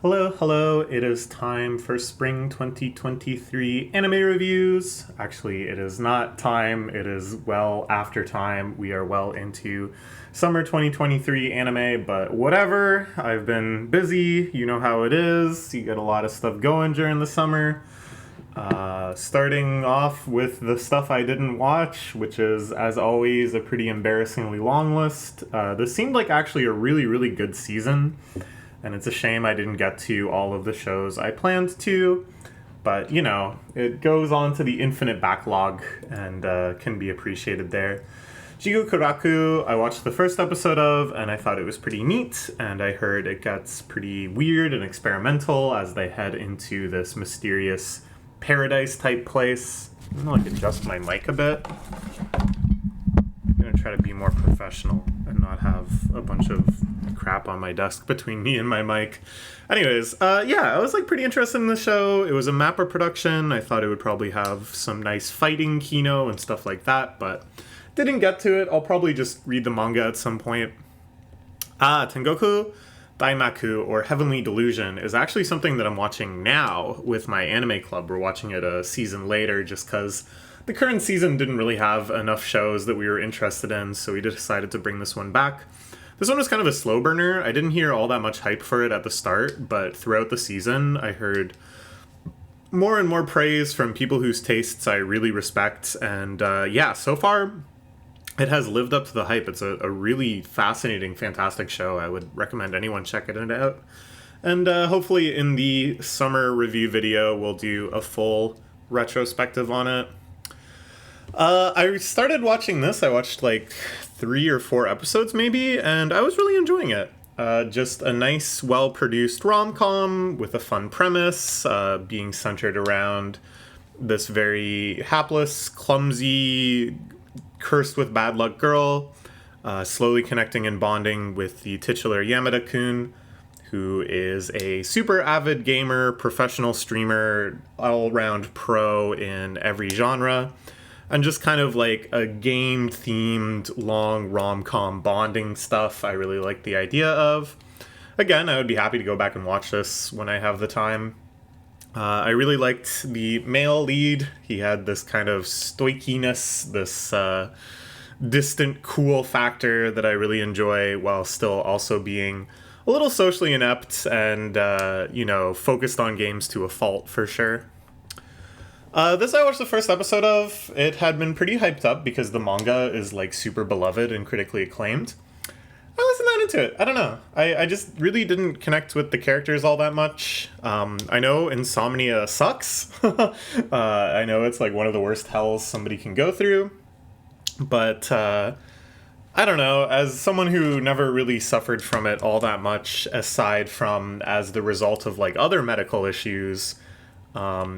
Hello, hello. It is time for spring 2023 anime reviews. Actually, it is not time. It is well after time. We are well into summer 2023 anime, but whatever. I've been busy. You know how it is. You get a lot of stuff going during the summer. Starting off with the stuff I didn't watch, which is, as always, a pretty embarrassingly long list. This seemed like actually a really, really good season. And it's a shame I didn't get to all of the shows I planned to, but it goes on to the infinite backlog and can be appreciated there. Jigu Kuraku, I watched the first episode of, and I thought it was pretty neat, and I heard it gets pretty weird and experimental as they head into this mysterious paradise-type place. I'm gonna adjust my mic a bit. I'm gonna try to be more professional and not have a bunch of crap on my desk between me and my mic. Anyways, I was pretty interested in the show. It was a Mappa production. I thought it would probably have some nice fighting kino and stuff like that, but didn't get to it. I'll probably just read the manga at some point. Tengoku Daimaku, or Heavenly Delusion, is actually something that I'm watching now with my anime club. We're watching it a season later just because the current season didn't really have enough shows that we were interested in, so we decided to bring this one back. This one was kind of a slow burner. I didn't hear all that much hype for it at the start, but throughout the season, I heard more and more praise from people whose tastes I really respect. And so far, it has lived up to the hype. It's a really fascinating, fantastic show. I would recommend anyone checking it out. And hopefully in the summer review video, we'll do a full retrospective on it. I started watching this. I watched 3 or 4 episodes maybe, and I was really enjoying it. Just a nice, well-produced rom-com with a fun premise, being centered around this very hapless, clumsy, cursed with bad luck girl, slowly connecting and bonding with the titular Yamada-kun, who is a super avid gamer, professional streamer, all-round pro in every genre. And just kind of like a game-themed, long rom-com bonding stuff I really like the idea of. Again, I would be happy to go back and watch this when I have the time. I really liked the male lead. He had this kind of stoiciness, this distant, cool factor that I really enjoy, while still also being a little socially inept and, focused on games to a fault, for sure. This I watched the first episode of. It had been pretty hyped up because the manga is super beloved and critically acclaimed. I wasn't that into it. I don't know. I just really didn't connect with the characters all that much. I know insomnia sucks. I know it's one of the worst hells somebody can go through. But I don't know. As someone who never really suffered from it all that much, aside from as the result of other medical issues,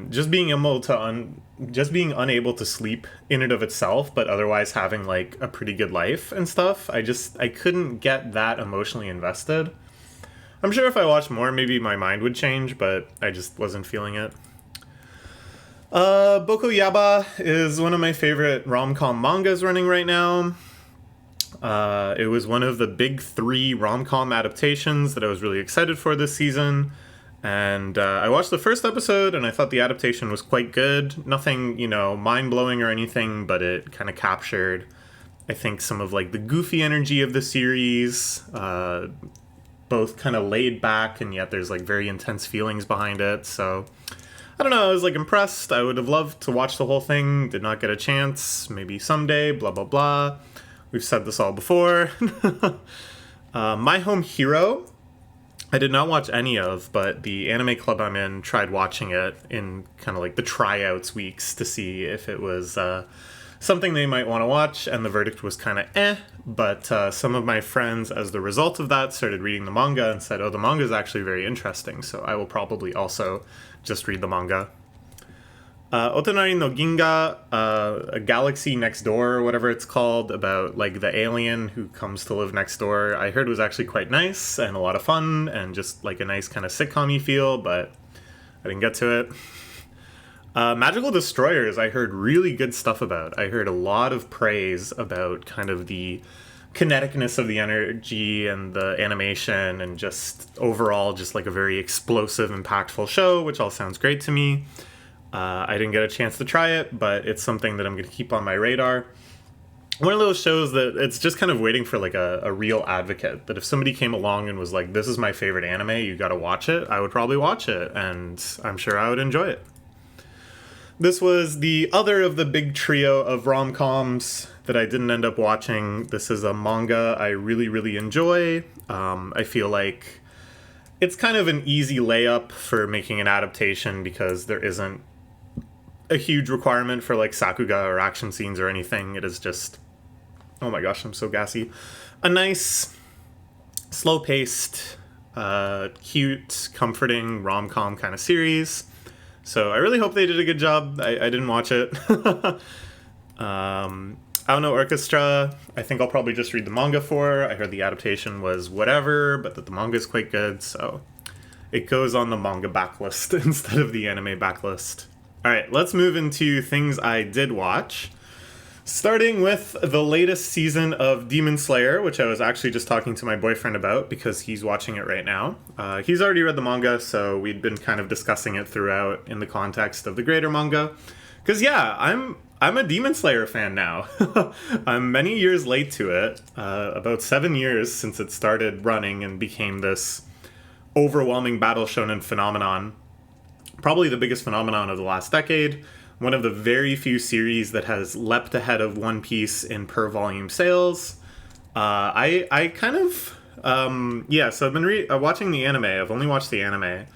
just being unable to sleep in and of itself, but otherwise having a pretty good life and stuff, I couldn't get that emotionally invested. I'm sure if I watched more, maybe my mind would change, but I just wasn't feeling it. Boko Yaba is one of my favorite rom-com mangas running right now. It was one of the big 3 rom-com adaptations that I was really excited for this season. And I watched the first episode, and I thought the adaptation was quite good. Nothing, mind-blowing or anything, but it kind of captured, I think, some of, the goofy energy of the series. Both kind of laid back, and yet there's, very intense feelings behind it. So, I don't know, I was, impressed. I would have loved to watch the whole thing. Did not get a chance. Maybe someday, blah, blah, blah. We've said this all before. My Home Hero, I did not watch any of, but the anime club I'm in tried watching it in kind of the tryouts weeks to see if it was something they might want to watch, and the verdict was kind of but some of my friends, as the result of that, started reading the manga and said, oh, the manga is actually very interesting, so I will probably also just read the manga. Otonari no Ginga, a galaxy next door, or whatever it's called, about the alien who comes to live next door, I heard was actually quite nice and a lot of fun and just a nice kind of sitcom-y feel, but I didn't get to it. Magical Destroyers, I heard really good stuff about. I heard a lot of praise about kind of the kineticness of the energy and the animation and just overall just like a very explosive, impactful show, which all sounds great to me. I didn't get a chance to try it, but it's something that I'm going to keep on my radar. One of those shows that it's just kind of waiting for like a real advocate, that if somebody came along and was like, this is my favorite anime, you got to watch it, I would probably watch it, and I'm sure I would enjoy it. This was the other of the big trio of rom-coms that I didn't end up watching. This is a manga I really, really enjoy. I feel like it's kind of an easy layup for making an adaptation because there isn't a huge requirement for like sakuga or action scenes or anything. It is just, oh my gosh, I'm so gassy. A nice, slow-paced, cute, comforting rom-com kind of series. So I really hope they did a good job. I didn't watch it. Aono Orchestra, I think I'll probably just read the manga for. I heard the adaptation was whatever, but that the manga is quite good, so it goes on the manga backlist instead of the anime backlist. Alright, let's move into things I did watch. Starting with the latest season of Demon Slayer, which I was actually just talking to my boyfriend about because he's watching it right now. He's already read the manga, so we'd been kind of discussing it throughout in the context of the greater manga. Because yeah, I'm a Demon Slayer fan now. I'm many years late to it, about 7 years since it started running and became this overwhelming battle shonen phenomenon. Probably the biggest phenomenon of the last decade. One of the very few series that has leapt ahead of One Piece in per volume sales. I kind of, so I've been watching the anime. I've only watched the anime.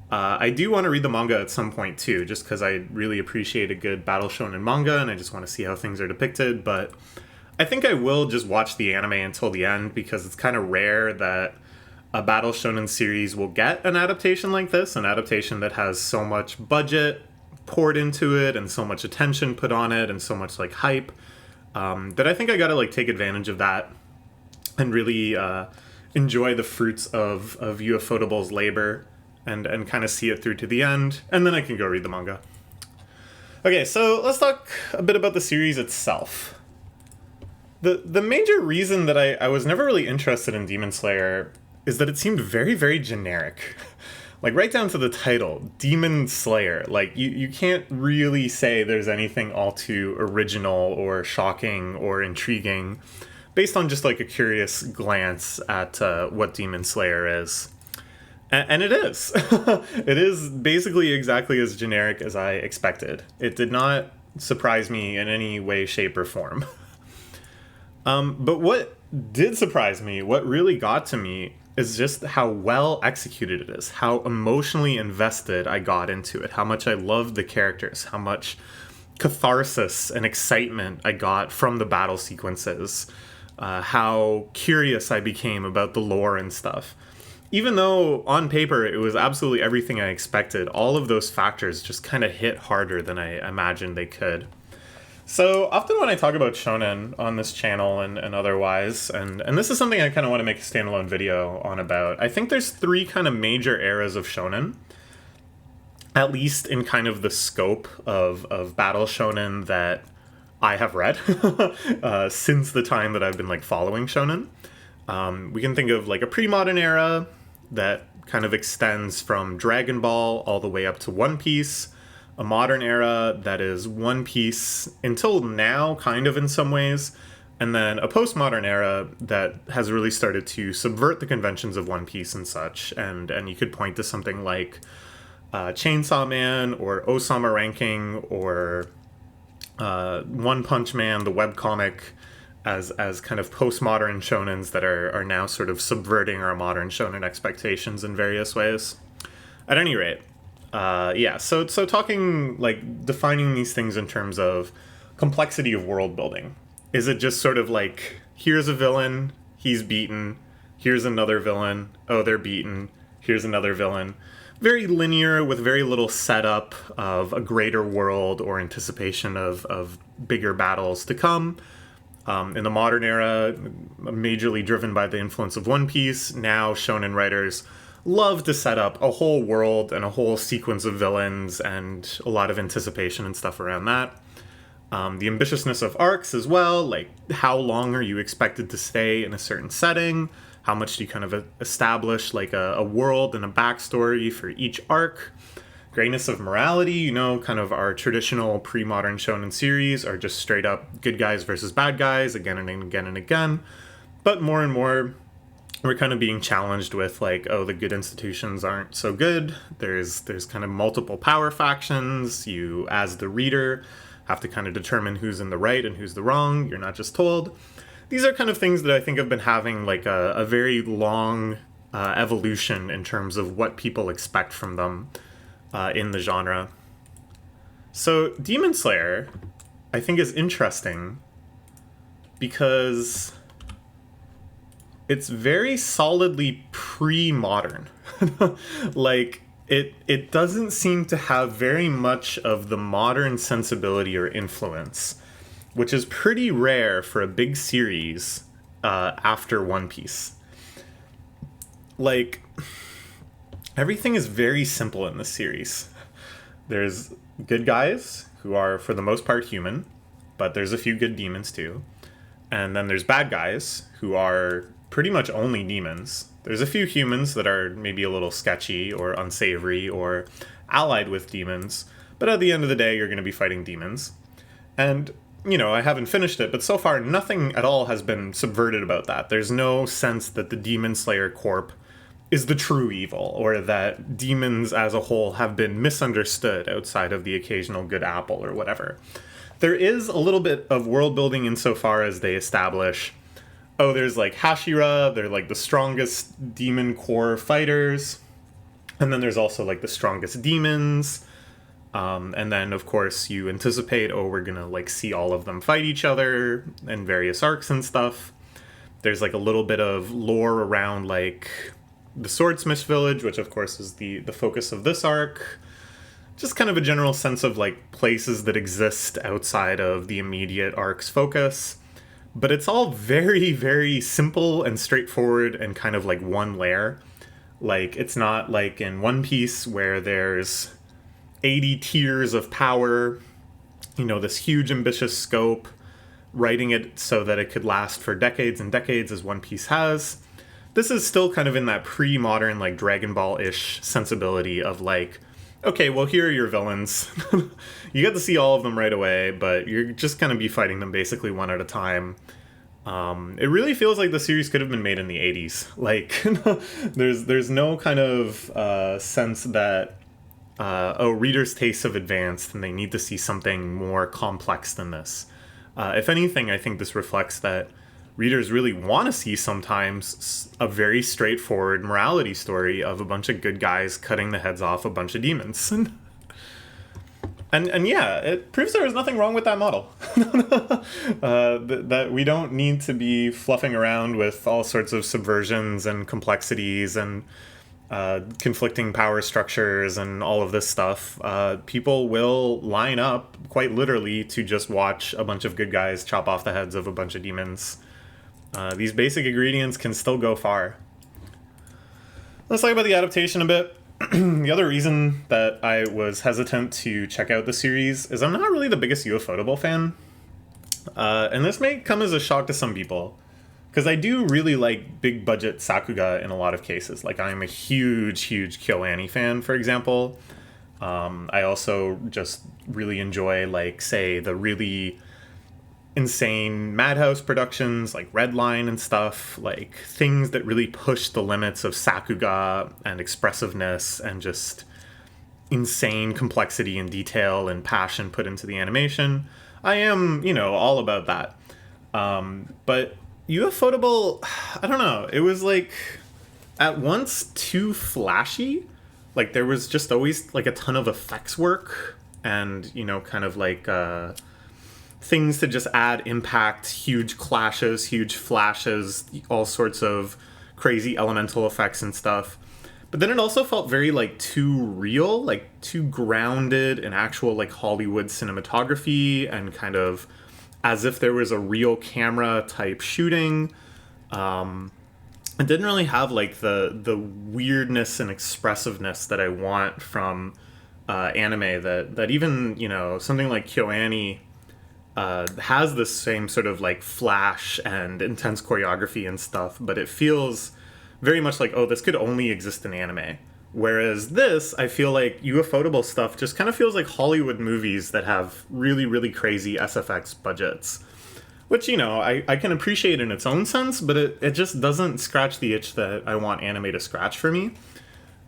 I do want to read the manga at some point too, just because I really appreciate a good battle shonen manga and I just want to see how things are depicted. But I think I will just watch the anime until the end because it's kind of rare that a battle shonen series will get an adaptation like this, an adaptation that has so much budget poured into it and so much attention put on it and so much like hype, that I think I gotta like take advantage of that and really enjoy the fruits of Ufotable's labor and kind of see it through to the end, and then I can go read the manga. Okay, so let's talk a bit about the series itself. The major reason that I was never really interested in Demon Slayer is that it seemed very, very generic. Like, right down to the title, Demon Slayer. Like, you can't really say there's anything all too original or shocking or intriguing based on just, like, a curious glance at what Demon Slayer is. And it is. It is basically exactly as generic as I expected. It did not surprise me in any way, shape, or form. But what did surprise me, what really got to me, is just how well executed it is, how emotionally invested I got into it, how much I loved the characters, how much catharsis and excitement I got from the battle sequences, how curious I became about the lore and stuff. Even though on paper it was absolutely everything I expected, all of those factors just kind of hit harder than I imagined they could. So often when I talk about shonen on this channel and otherwise, and this is something I kind of want to make a standalone video on about, I think there's three kind of major eras of shonen, at least in kind of the scope of battle shonen that I have read since the time that I've been like following shonen. We can think of like a pre-modern era that kind of extends from Dragon Ball all the way up to One Piece, a modern era that is One Piece until now, kind of in some ways, and then a postmodern era that has really started to subvert the conventions of One Piece and such, and you could point to something like Chainsaw Man or Ousama Ranking or One Punch Man, the webcomic, as kind of postmodern shonens that are now sort of subverting our modern shonen expectations in various ways. At any rate, so talking, like, defining these things in terms of complexity of world building. Is it just sort of like, here's a villain, he's beaten, here's another villain, oh, they're beaten, here's another villain. Very linear with very little setup of a greater world or anticipation of bigger battles to come. In the modern era, majorly driven by the influence of One Piece, now shonen writers love to set up a whole world and a whole sequence of villains and a lot of anticipation and stuff around that. The ambitiousness of arcs as well, like how long are you expected to stay in a certain setting? How much do you kind of establish like a world and a backstory for each arc? Greatness of morality, you know, kind of our traditional pre-modern shonen series are just straight up good guys versus bad guys again and again and again. But more and more, we're kind of being challenged with like, oh, the good institutions aren't so good. There's kind of multiple power factions. You, as the reader, have to kind of determine who's in the right and who's the wrong. You're not just told. These are kind of things that I think have been having like a very long evolution in terms of what people expect from them in the genre. So Demon Slayer, I think, is interesting because it's very solidly pre-modern. Like, it doesn't seem to have very much of the modern sensibility or influence, which is pretty rare for a big series after One Piece. Like, everything is very simple in this series. There's good guys who are, for the most part, human, but there's a few good demons too. And then there's bad guys who are pretty much only demons. There's a few humans that are maybe a little sketchy or unsavory or allied with demons, but at the end of the day, you're going to be fighting demons. And, you know, I haven't finished it, but so far nothing at all has been subverted about that. There's no sense that the Demon Slayer Corp is the true evil, or that demons as a whole have been misunderstood outside of the occasional good apple or whatever. There is a little bit of world building insofar as they establish, oh, there's like Hashira, they're like the strongest demon core fighters, and then there's also like the strongest demons, and then of course you anticipate, oh, we're gonna like see all of them fight each other in various arcs and stuff. There's like a little bit of lore around like the Swordsmith village, which of course is the focus of this arc. Just kind of a general sense of like places that exist outside of the immediate arc's focus. But it's all very, very simple and straightforward and kind of like one layer. Like, it's not like in One Piece where there's 80 tiers of power, you know, this huge ambitious scope, writing it so that it could last for decades and decades as One Piece has. This is still kind of in that pre-modern, like, Dragon Ball-ish sensibility of like, okay, well, here are your villains. You get to see all of them right away, but you're just going to be fighting them basically one at a time. It really feels like the series could have been made in the 80s. Like, there's no kind of sense that, readers' tastes have advanced and they need to see something more complex than this. If anything, I think this reflects that readers really want to see sometimes a very straightforward morality story of a bunch of good guys cutting the heads off a bunch of demons. And yeah, it proves there is nothing wrong with that model. That we don't need to be fluffing around with all sorts of subversions and complexities and conflicting power structures and all of this stuff. People will line up, quite literally, to just watch a bunch of good guys chop off the heads of a bunch of demons. These basic ingredients can still go far. Let's talk about the adaptation a bit. The other reason that I was hesitant to check out the series is I'm not really the biggest Ufotable fan. And this may come as a shock to some people, because I do really like big budget Sakuga in a lot of cases. Like, I'm a huge KyoAni fan, for example. I also just really enjoy, like, say, the really insane Madhouse productions like Redline and stuff, like things that really push the limits of Sakuga and expressiveness and just insane complexity and detail and passion put into the animation. I am, all about that. But Ufotable, I don't know, it was like at once too flashy. Like, there was just always like a ton of effects work and, kind of like things to just add impact, huge clashes, huge flashes, all sorts of crazy elemental effects and stuff. But then it also felt very, like, too real, like, too grounded in actual, like, Hollywood cinematography and kind of as if there was a real camera type shooting. It didn't really have, like, the weirdness and expressiveness that I want from anime that even, something like KyoAni has the same sort of like flash and intense choreography and stuff, but it feels very much like, oh, this could only exist in anime. Whereas this, I feel like ufotable stuff just kind of feels like Hollywood movies that have really, really crazy SFX budgets. Which, you know, I can appreciate in its own sense, but it just doesn't scratch the itch that I want anime to scratch for me.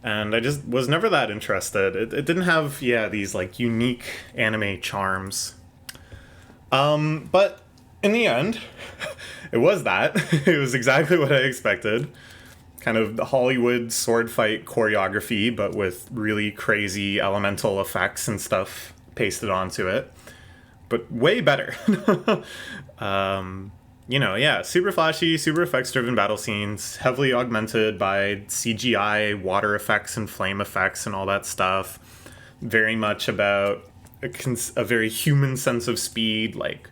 And I just was never that interested. It didn't have, these like unique anime charms. But in the end, it was that. It was exactly what I expected. Kind of the Hollywood sword fight choreography, but with really crazy elemental effects and stuff pasted onto it. But way better. Super flashy, super effects-driven battle scenes, heavily augmented by CGI, water effects and flame effects and all that stuff. Very much about a very human sense of speed, like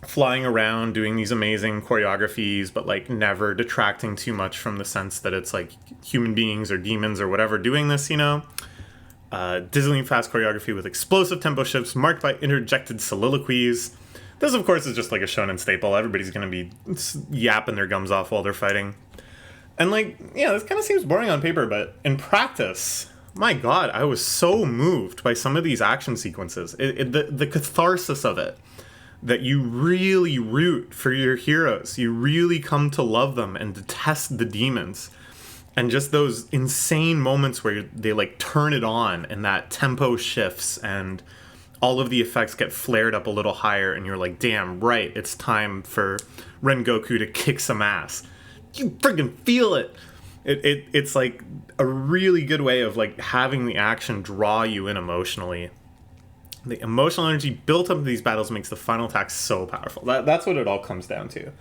flying around, doing these amazing choreographies, but like never detracting too much from the sense that it's like human beings or demons or whatever doing this, you know? Dizzling fast choreography with explosive tempo shifts marked by interjected soliloquies. This, of course, is just like a shonen staple. Everybody's going to be yapping their gums off while they're fighting. And this kind of seems boring on paper, but in practice, my God, I was so moved by some of these action sequences. The catharsis of it, that you really root for your heroes. You really come to love them and detest the demons. And just those insane moments where they like turn it on and that tempo shifts and all of the effects get flared up a little higher and you're like, damn right, it's time for Rengoku to kick some ass. You friggin' feel it. It's like a really good way of like having the action draw you in emotionally. The emotional energy built up in these battles makes the final attack so powerful. That's what it all comes down to.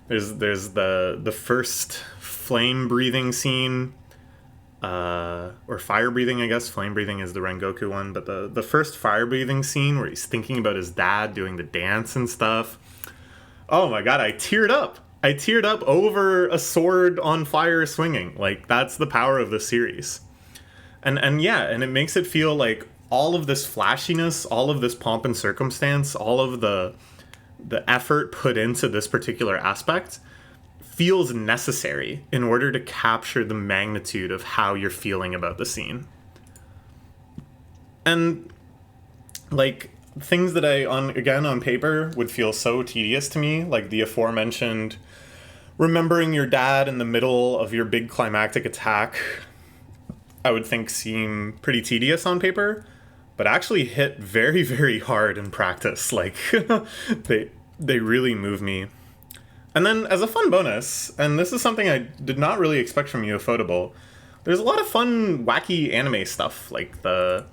There's the first flame breathing scene, or fire breathing, I guess. Flame breathing is the Rengoku one, but the first fire breathing scene where he's thinking about his dad doing the dance and stuff. Oh my God, I teared up. I teared up over a sword on fire swinging. Like, that's the power of the series. And it makes it feel like all of this flashiness, all of this pomp and circumstance, all of the effort put into this particular aspect feels necessary in order to capture the magnitude of how you're feeling about the scene. And like things that on paper would feel so tedious to me, like the aforementioned remembering your dad in the middle of your big climactic attack, I would think seem pretty tedious on paper, but actually hit very, very hard in practice. Like they really move me. And then as a fun bonus, and this is something I did not really expect from ufotable, there's a lot of fun, wacky anime stuff, like the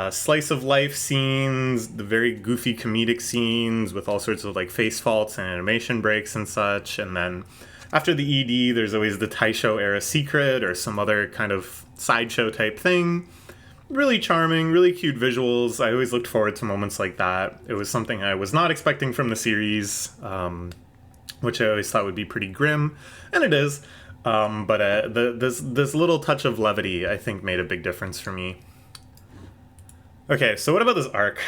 slice of life scenes, the very goofy comedic scenes with all sorts of like face faults and animation breaks and such. And then after the ED, there's always the Taisho era secret or some other kind of sideshow type thing. Really charming, really cute visuals. I always looked forward to moments like that. It was something I was not expecting from the series, which I always thought would be pretty grim, and it is. But this little touch of levity, I think, made a big difference for me. Okay, so what about this arc?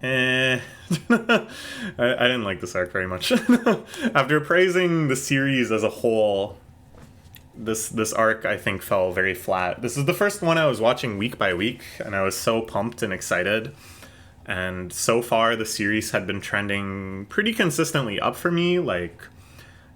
I didn't like this arc very much. After praising the series as a whole, this arc, I think, fell very flat. This is the first one I was watching week by week, and I was so pumped and excited. And so far, the series had been trending pretty consistently up for me. Like,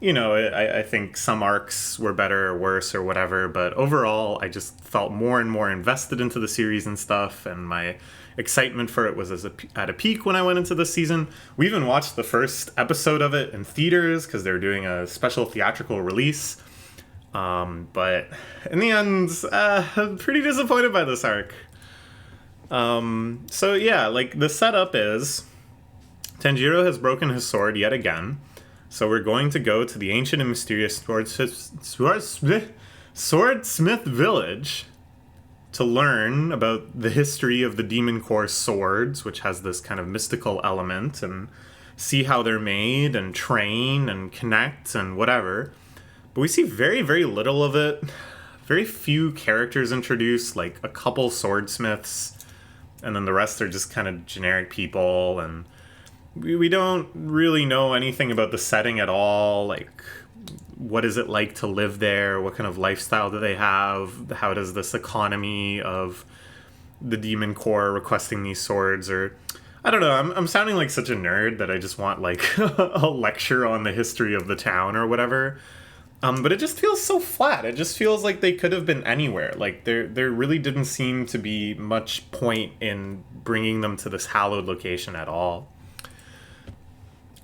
you know, I think some arcs were better or worse or whatever, but overall, I just felt more and more invested into the series and stuff, and my excitement for it was at a peak when I went into this season. We even watched the first episode of it in theaters because they were doing a special theatrical release. But in the end, I'm pretty disappointed by this arc. So yeah, like the setup is Tanjiro has broken his sword yet again. So we're going to go to the ancient and mysterious Swordsmith village to learn about the history of the Demon Core swords, which has this kind of mystical element, and see how they're made and train and connect and whatever. But we see very, very little of it. Very few characters introduced, like a couple swordsmiths. and then the rest are just kind of generic people, and we don't really know anything about the setting at all. Like, what is it like to live there? What kind of lifestyle do they have? How does this economy of the Demon Corps requesting these swords, or I don't know. I'm sounding like such a nerd that I just want like a lecture on the history of the town or whatever. But it just feels so flat. It just feels like they could have been anywhere. Like there really didn't seem to be much point in bringing them to this hallowed location at all.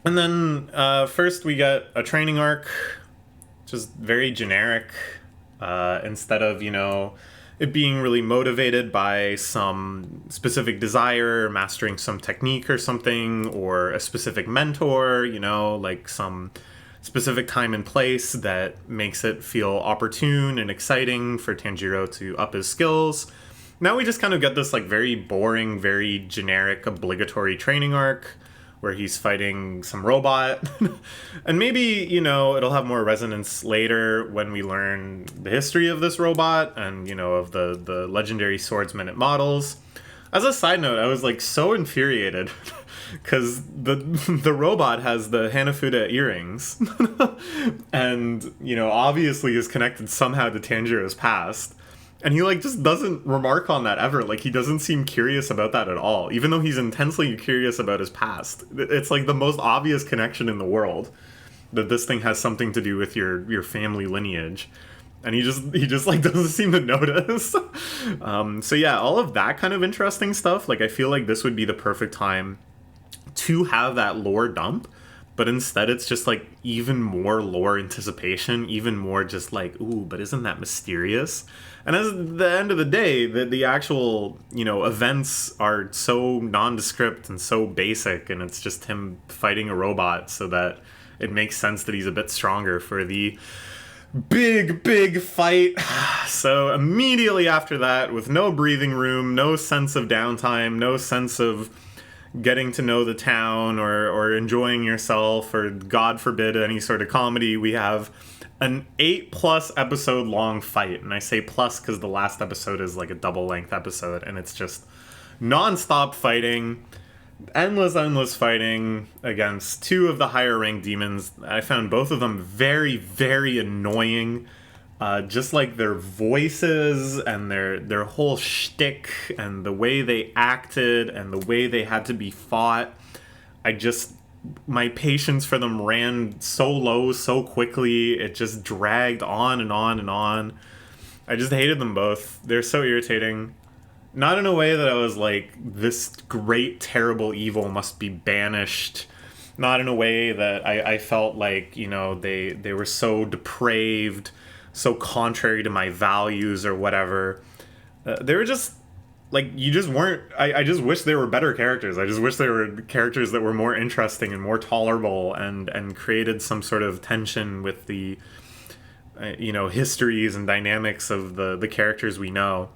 And then first we get a training arc, just very generic. Instead of, it being really motivated by some specific desire, mastering some technique or something, or a specific mentor, like some specific time and place that makes it feel opportune and exciting for Tanjiro to up his skills. Now we just kind of get this like very boring, very generic, obligatory training arc where he's fighting some robot. And maybe, it'll have more resonance later when we learn the history of this robot and, of the legendary swordsman it models. As a side note, I was like so infuriated because the robot has the Hanafuda earrings and, obviously is connected somehow to Tanjiro's past. And he, just doesn't remark on that ever. Like, he doesn't seem curious about that at all, even though he's intensely curious about his past. It's, the most obvious connection in the world, that this thing has something to do with your family lineage. And he just doesn't seem to notice. So, yeah, all of that kind of interesting stuff. I feel like this would be the perfect time to have that lore dump. But instead, it's just, even more lore anticipation, even more just ooh, but isn't that mysterious? And at the end of the day, the actual, events are so nondescript and so basic, and it's just him fighting a robot so that it makes sense that he's a bit stronger for the big fight. So immediately after that, with no breathing room, no sense of downtime, no sense of getting to know the town or enjoying yourself, or God forbid any sort of comedy, we have an 8+ episode long fight. And I say plus because the last episode is a double length episode, and it's just non-stop fighting, endless fighting against two of the higher ranked demons. I found both of them very, very annoying. Just their voices and their whole shtick and the way they acted and the way they had to be fought. My patience for them ran so low so quickly. It just dragged on and on and on. I just hated them both. They're so irritating. Not in a way that I was this great, terrible evil must be banished. Not in a way that I felt they were so depraved, so contrary to my values or whatever. They were just you just weren't. I just wish they were better characters. I just wish they were characters that were more interesting and more tolerable and created some sort of tension with the histories and dynamics of the characters we know.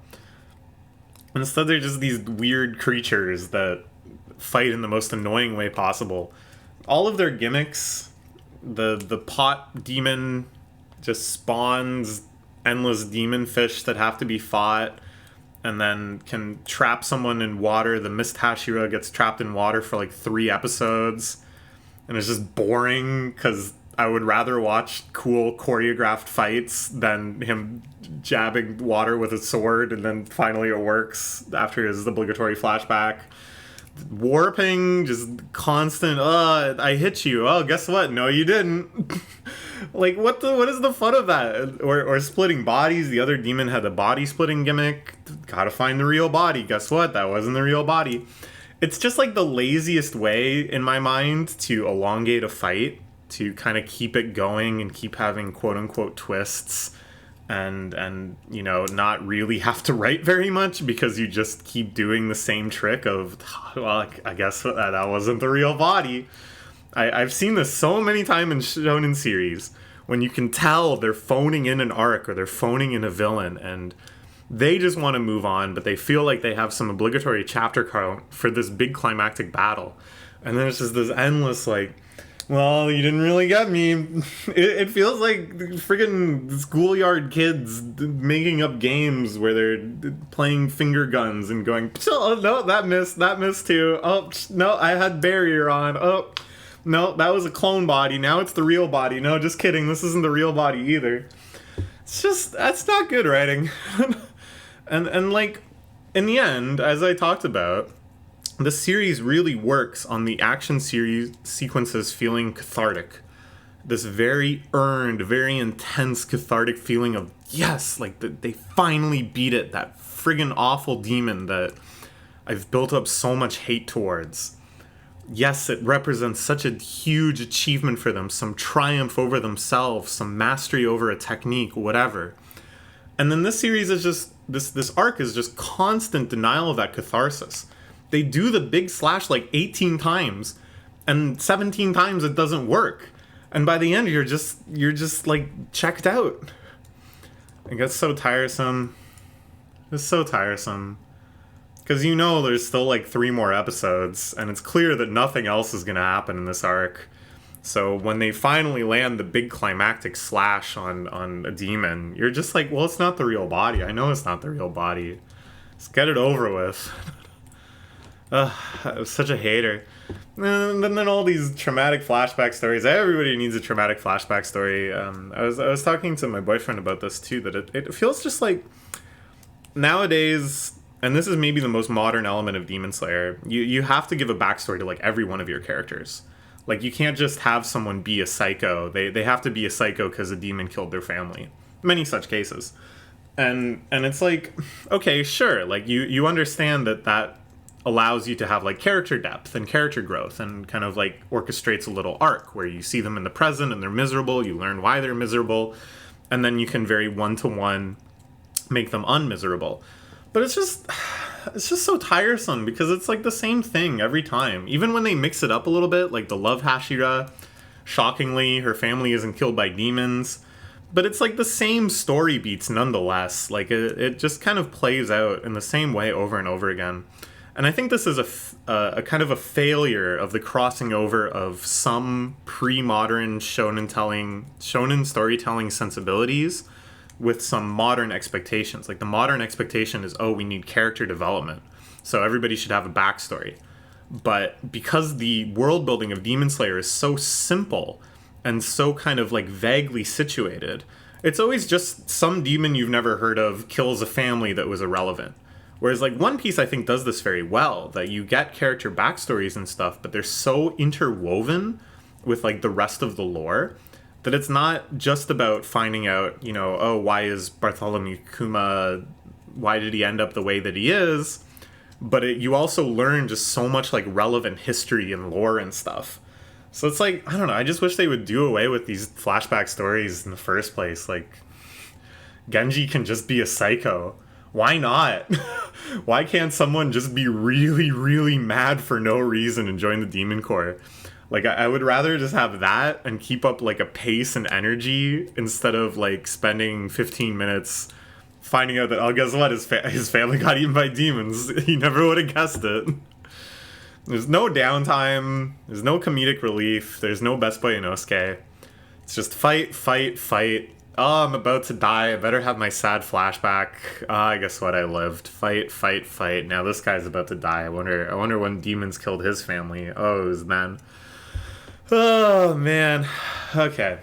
Instead, they're just these weird creatures that fight in the most annoying way possible. All of their gimmicks, the pot demon just spawns endless demon fish that have to be fought and then can trap someone in water. The Mist Hashira gets trapped in water for 3 episodes, and it's just boring because I would rather watch cool choreographed fights than him jabbing water with a sword and then finally it works after his obligatory flashback. Warping, just constant, I hit you. Oh, guess what? No, you didn't. What is the fun of that? Or splitting bodies. The other demon had a body splitting gimmick. Gotta find the real body. Guess what? That wasn't the real body. It's just the laziest way in my mind to elongate a fight, to kind of keep it going and keep having quote unquote twists and not really have to write very much because you just keep doing the same trick of, well, I guess that wasn't the real body. I've seen this so many times in shonen series when you can tell they're phoning in an arc or they're phoning in a villain and they just want to move on, but they feel like they have some obligatory chapter count for this big climactic battle. And then it's just this endless, Well, you didn't really get me. It feels like friggin' schoolyard kids making up games where they're playing finger guns and going, oh, no, that missed too. Oh, no, I had barrier on. Oh, no, that was a clone body. Now it's the real body. No, just kidding. This isn't the real body either. It's just, that's not good writing. and like, in the end, as I talked about, the series really works on the action series sequences feeling cathartic. This very earned, very intense cathartic feeling of, yes, like they finally beat it, that friggin' awful demon that I've built up so much hate towards. Yes, it represents such a huge achievement for them, some triumph over themselves, some mastery over a technique, whatever. And then this series is just, this arc is just constant denial of that catharsis. They do the big slash like 18 times, and 17 times it doesn't work. And by the end, you're just like checked out. It gets so tiresome. It's so tiresome. Because you know there's still like 3 more episodes, and it's clear that nothing else is going to happen in this arc. So when they finally land the big climactic slash on a demon, you're just like, well, it's not the real body. I know it's not the real body. Just get it over with. I was such a hater. And then all these traumatic flashback stories. Everybody needs a traumatic flashback story. I was talking to my boyfriend about this too, that it feels just like nowadays, and this is maybe the most modern element of Demon Slayer, you have to give a backstory to like every one of your characters. Like you can't just have someone be a psycho. They have to be a psycho because a demon killed their family. Many such cases. And it's like, okay, sure, like you understand that allows you to have like character depth and character growth and kind of like orchestrates a little arc where you see them in the present and they're miserable, you learn why they're miserable, and then you can very one-to-one make them unmiserable. But it's just so tiresome because it's like the same thing every time. Even when they mix it up a little bit, like the love Hashira, shockingly, her family isn't killed by demons, but it's like the same story beats nonetheless. Like it just kind of plays out in the same way over and over again. And I think this is a kind of a failure of the crossing over of some pre-modern shonen storytelling sensibilities with some modern expectations. Like the modern expectation is, oh, we need character development, so everybody should have a backstory. But because the world building of Demon Slayer is so simple and so kind of like vaguely situated, it's always just some demon you've never heard of kills a family that was irrelevant. Whereas, like, One Piece, I think, does this very well, that you get character backstories and stuff, but they're so interwoven with, like, the rest of the lore that it's not just about finding out, you know, oh, why is Bartholomew Kuma, why did he end up the way that he is? But you also learn just so much, like, relevant history and lore and stuff. So it's like, I don't know, I just wish they would do away with these flashback stories in the first place. Like, Genji can just be a psycho. Why not? Why can't someone just be really, really mad for no reason and join the Demon Corps? Like, I would rather just have that and keep up, like, a pace and energy instead of, like, spending 15 minutes finding out that, oh, guess what? His family got eaten by demons. He never would have guessed it. There's no downtime. There's no comedic relief. There's no Best Boy Inosuke. It's just fight, fight, fight. Oh, I'm about to die. I better have my sad flashback. I guess what? I lived. Fight, fight, fight. Now this guy's about to die. I wonder when demons killed his family. Oh, it was then. Oh, man. Okay.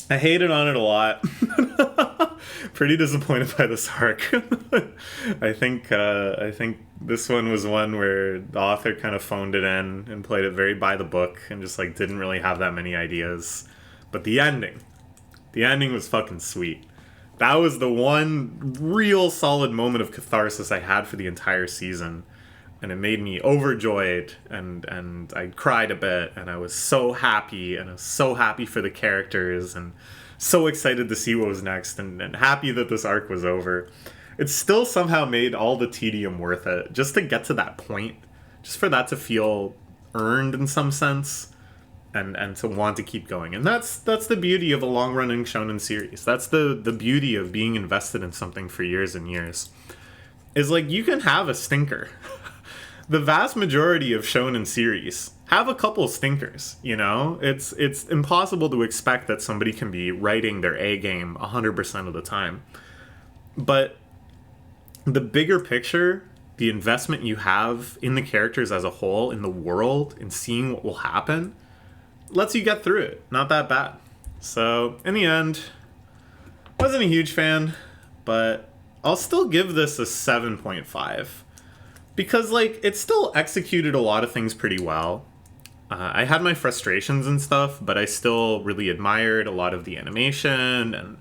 I hated on it a lot. Pretty disappointed by this arc. I think this one was one where the author kind of phoned it in and played it very by the book and just like didn't really have that many ideas. But the ending was fucking sweet. That was the one real solid moment of catharsis I had for the entire season. And it made me overjoyed, and I cried a bit, and I was so happy, and I was so happy for the characters, and so excited to see what was next, and happy that this arc was over. It still somehow made all the tedium worth it, just to get to that point, just for that to feel earned in some sense, and to want to keep going. And that's the beauty of a long-running shonen series. That's the beauty of being invested in something for years and years. Is like, you can have a stinker. the vast majority of shonen series have a couple stinkers, you know? It's impossible to expect that somebody can be writing their A game 100% of the time. But the bigger picture, the investment you have in the characters as a whole, in the world, in seeing what will happen, lets you get through it. Not that bad. So, in the end, wasn't a huge fan, but I'll still give this a 7.5. Because, like, it still executed a lot of things pretty well. I had my frustrations and stuff, but I still really admired a lot of the animation and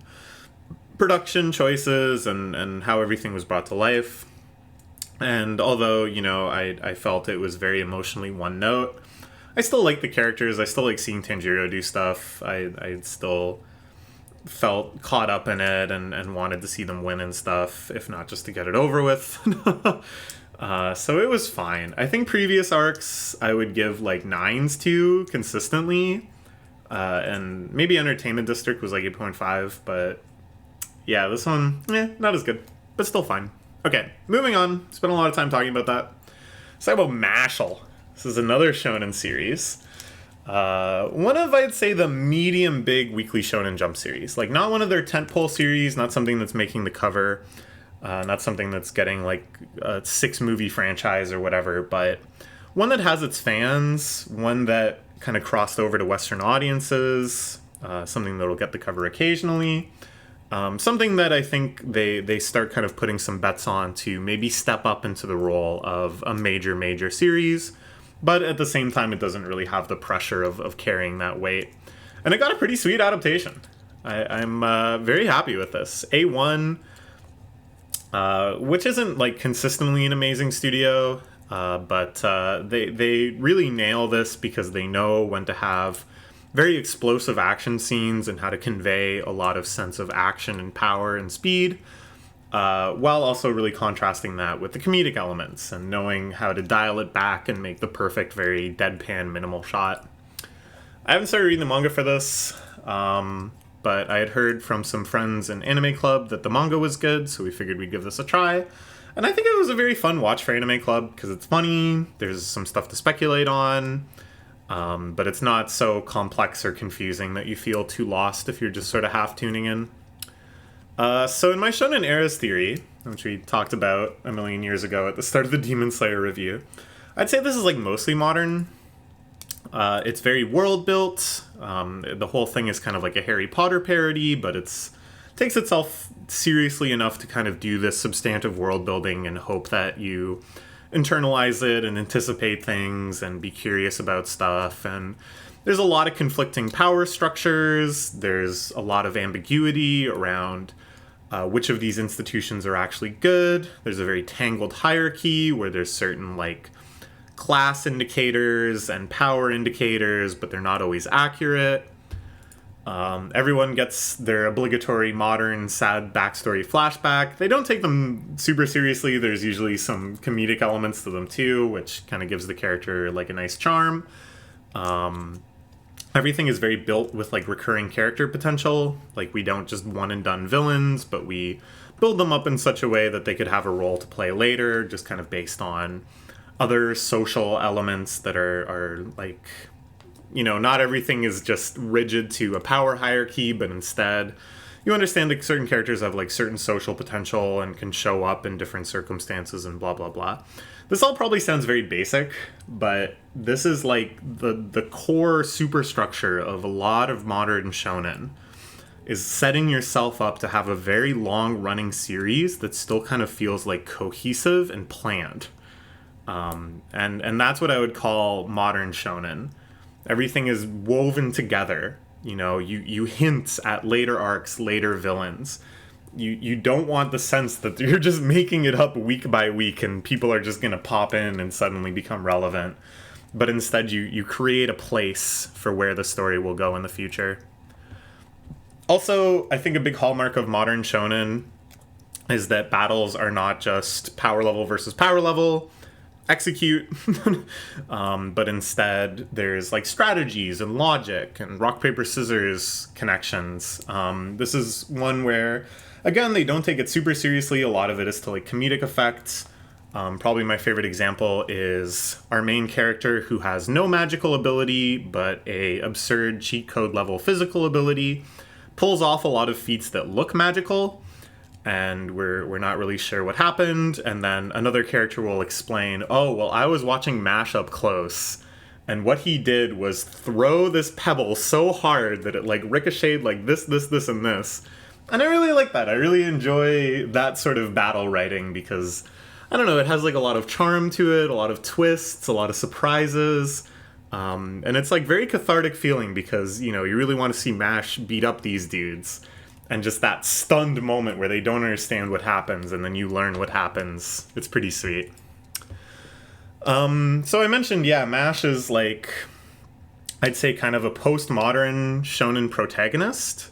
production choices and how everything was brought to life. And although, you know, I felt it was very emotionally one note, I still like the characters. I still like seeing Tanjiro do stuff. I still felt caught up in it and wanted to see them win and stuff, if not just to get it over with. So it was fine. I think previous arcs I would give like 9s to consistently. And maybe Entertainment District was like 8.5, but yeah, this one, not as good, but still fine. Okay, moving on. Spent a lot of time talking about that. Let's talk about Mashle. This is another shonen series. One of, I'd say, the medium big weekly shonen jump series. Like, not one of their tentpole series, not something that's making the cover, not something that's getting like a 6-movie franchise or whatever, but one that has its fans, one that kind of crossed over to Western audiences, something that'll get the cover occasionally. Something that I think they start kind of putting some bets on to maybe step up into the role of a major series, but at the same time it doesn't really have the pressure of carrying that weight. And it got a pretty sweet adaptation. I'm very happy with this. A1, which isn't like consistently an amazing studio, but they really nail this because they know when to have very explosive action scenes and how to convey a lot of sense of action and power and speed, while also really contrasting that with the comedic elements and knowing how to dial it back and make the perfect, very deadpan, minimal shot. I haven't started reading the manga for this, but I had heard from some friends in Anime Club that the manga was good, so we figured we'd give this a try. And I think it was a very fun watch for Anime Club because it's funny, there's some stuff to speculate on, but it's not so complex or confusing that you feel too lost if you're just sort of half tuning in. So in my Shonen Eras theory, which we talked about a million years ago at the start of the Demon Slayer review, I'd say this is like mostly modern. It's very world-built. The whole thing is kind of like a Harry Potter parody, but takes itself seriously enough to kind of do this substantive world-building and hope that you internalize it and anticipate things and be curious about stuff. And there's a lot of conflicting power structures. There's a lot of ambiguity around which of these institutions are actually good. There's a very tangled hierarchy where there's certain like class indicators and power indicators, but they're not always accurate. Everyone gets their obligatory modern sad backstory flashback. They don't take them super seriously. There's usually some comedic elements to them too, which kind of gives the character like a nice charm. Everything is very built with like recurring character potential. Like we don't just one and done villains, but we build them up in such a way that they could have a role to play later, just kind of based on other social elements that are like, you know, not everything is just rigid to a power hierarchy, but instead you understand that certain characters have like certain social potential and can show up in different circumstances and blah, blah, blah. This all probably sounds very basic, but this is like the core superstructure of a lot of modern shonen is setting yourself up to have a very long running series that still kind of feels like cohesive and planned. And that's what I would call modern shonen. Everything is woven together. You know, you hint at later arcs, later villains. You don't want the sense that you're just making it up week by week and people are just going to pop in and suddenly become relevant. But instead you create a place for where the story will go in the future. Also, I think a big hallmark of modern shonen is that battles are not just power level versus power level. Execute, but instead there's like strategies and logic and rock, paper, scissors connections. This is one where, again, they don't take it super seriously. A lot of it is to like comedic effects. Probably my favorite example is our main character who has no magical ability, but a absurd cheat code level physical ability, pulls off a lot of feats that look magical, and we're not really sure what happened, and then another character will explain, oh, well, I was watching Mash up close, and what he did was throw this pebble so hard that it, like, ricocheted like this, and this. And I really like that. I really enjoy that sort of battle writing because, I don't know, it has, like, a lot of charm to it, a lot of twists, a lot of surprises. And it's, like, very cathartic feeling because, you know, you really want to see Mash beat up these dudes. And just that stunned moment where they don't understand what happens and then you learn what happens. It's pretty sweet. So I mentioned, yeah, Mash is, like, I'd say kind of a postmodern shonen protagonist.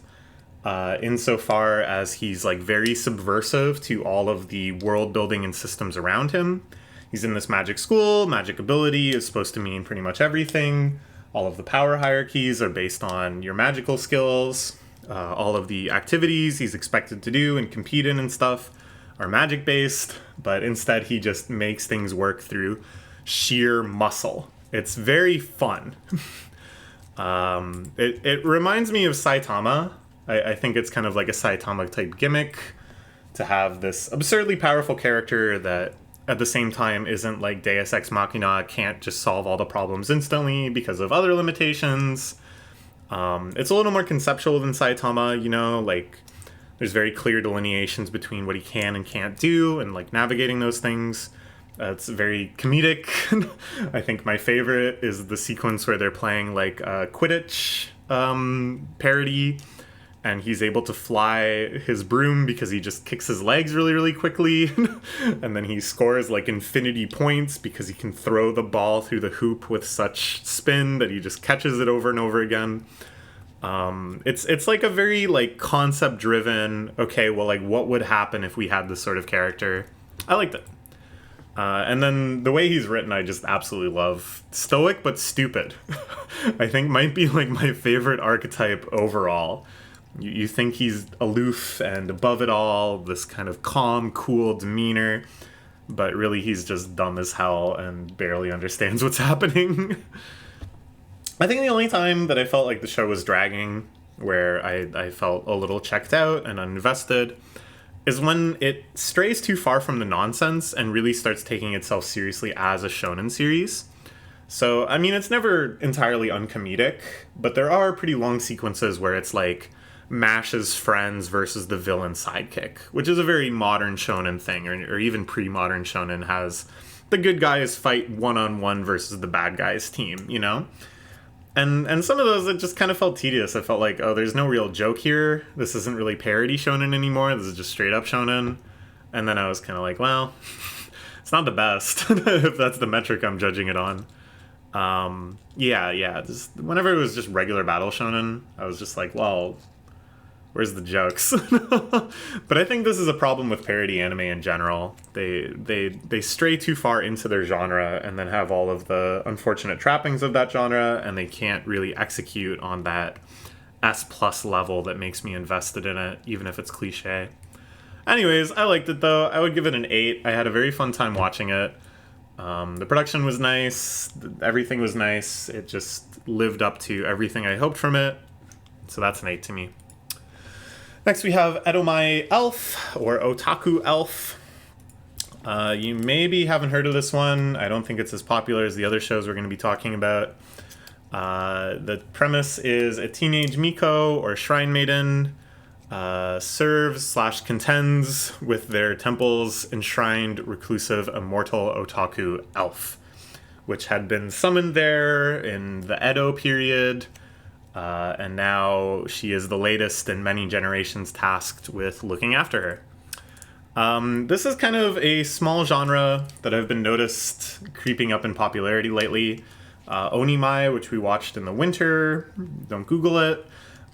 Insofar as he's, like, very subversive to all of the world building and systems around him. He's in this magic school. Magic ability is supposed to mean pretty much everything. All of the power hierarchies are based on your magical skills. All of the activities he's expected to do and compete in and stuff are magic based, but instead he just makes things work through sheer muscle. It's very fun. It reminds me of Saitama. I think it's kind of like a Saitama type gimmick to have this absurdly powerful character that at the same time isn't like Deus Ex Machina, can't just solve all the problems instantly because of other limitations. It's a little more conceptual than Saitama, you know, like there's very clear delineations between what he can and can't do and like navigating those things. It's very comedic. I think my favorite is the sequence where they're playing like a Quidditch parody and he's able to fly his broom because he just kicks his legs really, really quickly. And then he scores like infinity points because he can throw the ball through the hoop with such spin that he just catches it over and over again. It's like a very like concept driven, okay, well, like what would happen if we had this sort of character? I liked it. And then the way he's written, I just absolutely love. Stoic but stupid. I think might be like my favorite archetype overall. You think he's aloof and above it all, this kind of calm, cool demeanor, but really he's just dumb as hell and barely understands what's happening. I think the only time that I felt like the show was dragging, where I felt a little checked out and uninvested, is when it strays too far from the nonsense and really starts taking itself seriously as a shonen series. So, I mean, it's never entirely uncomedic, but there are pretty long sequences where it's like Mash's friends versus the villain sidekick, which is a very modern shonen thing, or even pre-modern shonen has the good guys fight one-on-one versus the bad guys team, you know? And some of those, it just kind of felt tedious. I felt like, oh, there's no real joke here. This isn't really parody shonen anymore. This is just straight up shonen. And then I was kind of like, well, it's not the best, if that's the metric I'm judging it on. Yeah. Just, whenever it was just regular battle shonen, I was just like, well, where's the jokes? But I think this is a problem with parody anime in general. They stray too far into their genre and then have all of the unfortunate trappings of that genre, and they can't really execute on that S+ level that makes me invested in it, even if it's cliche. Anyways, I liked it though. I would give it an 8. I had a very fun time watching it. The production was nice. Everything was nice. It just lived up to everything I hoped from it. So that's an 8 to me. Next we have Edomae Elf, or Otaku Elf. You maybe haven't heard of this one. I don't think it's as popular as the other shows we're going to be talking about. The premise is a teenage Miko, or shrine maiden, serves/contends with their temple's enshrined, reclusive, immortal otaku elf, which had been summoned there in the Edo period. And now she is the latest in many generations tasked with looking after her. This is kind of a small genre that I've been noticed creeping up in popularity lately. Onimai, which we watched in the winter, don't Google it,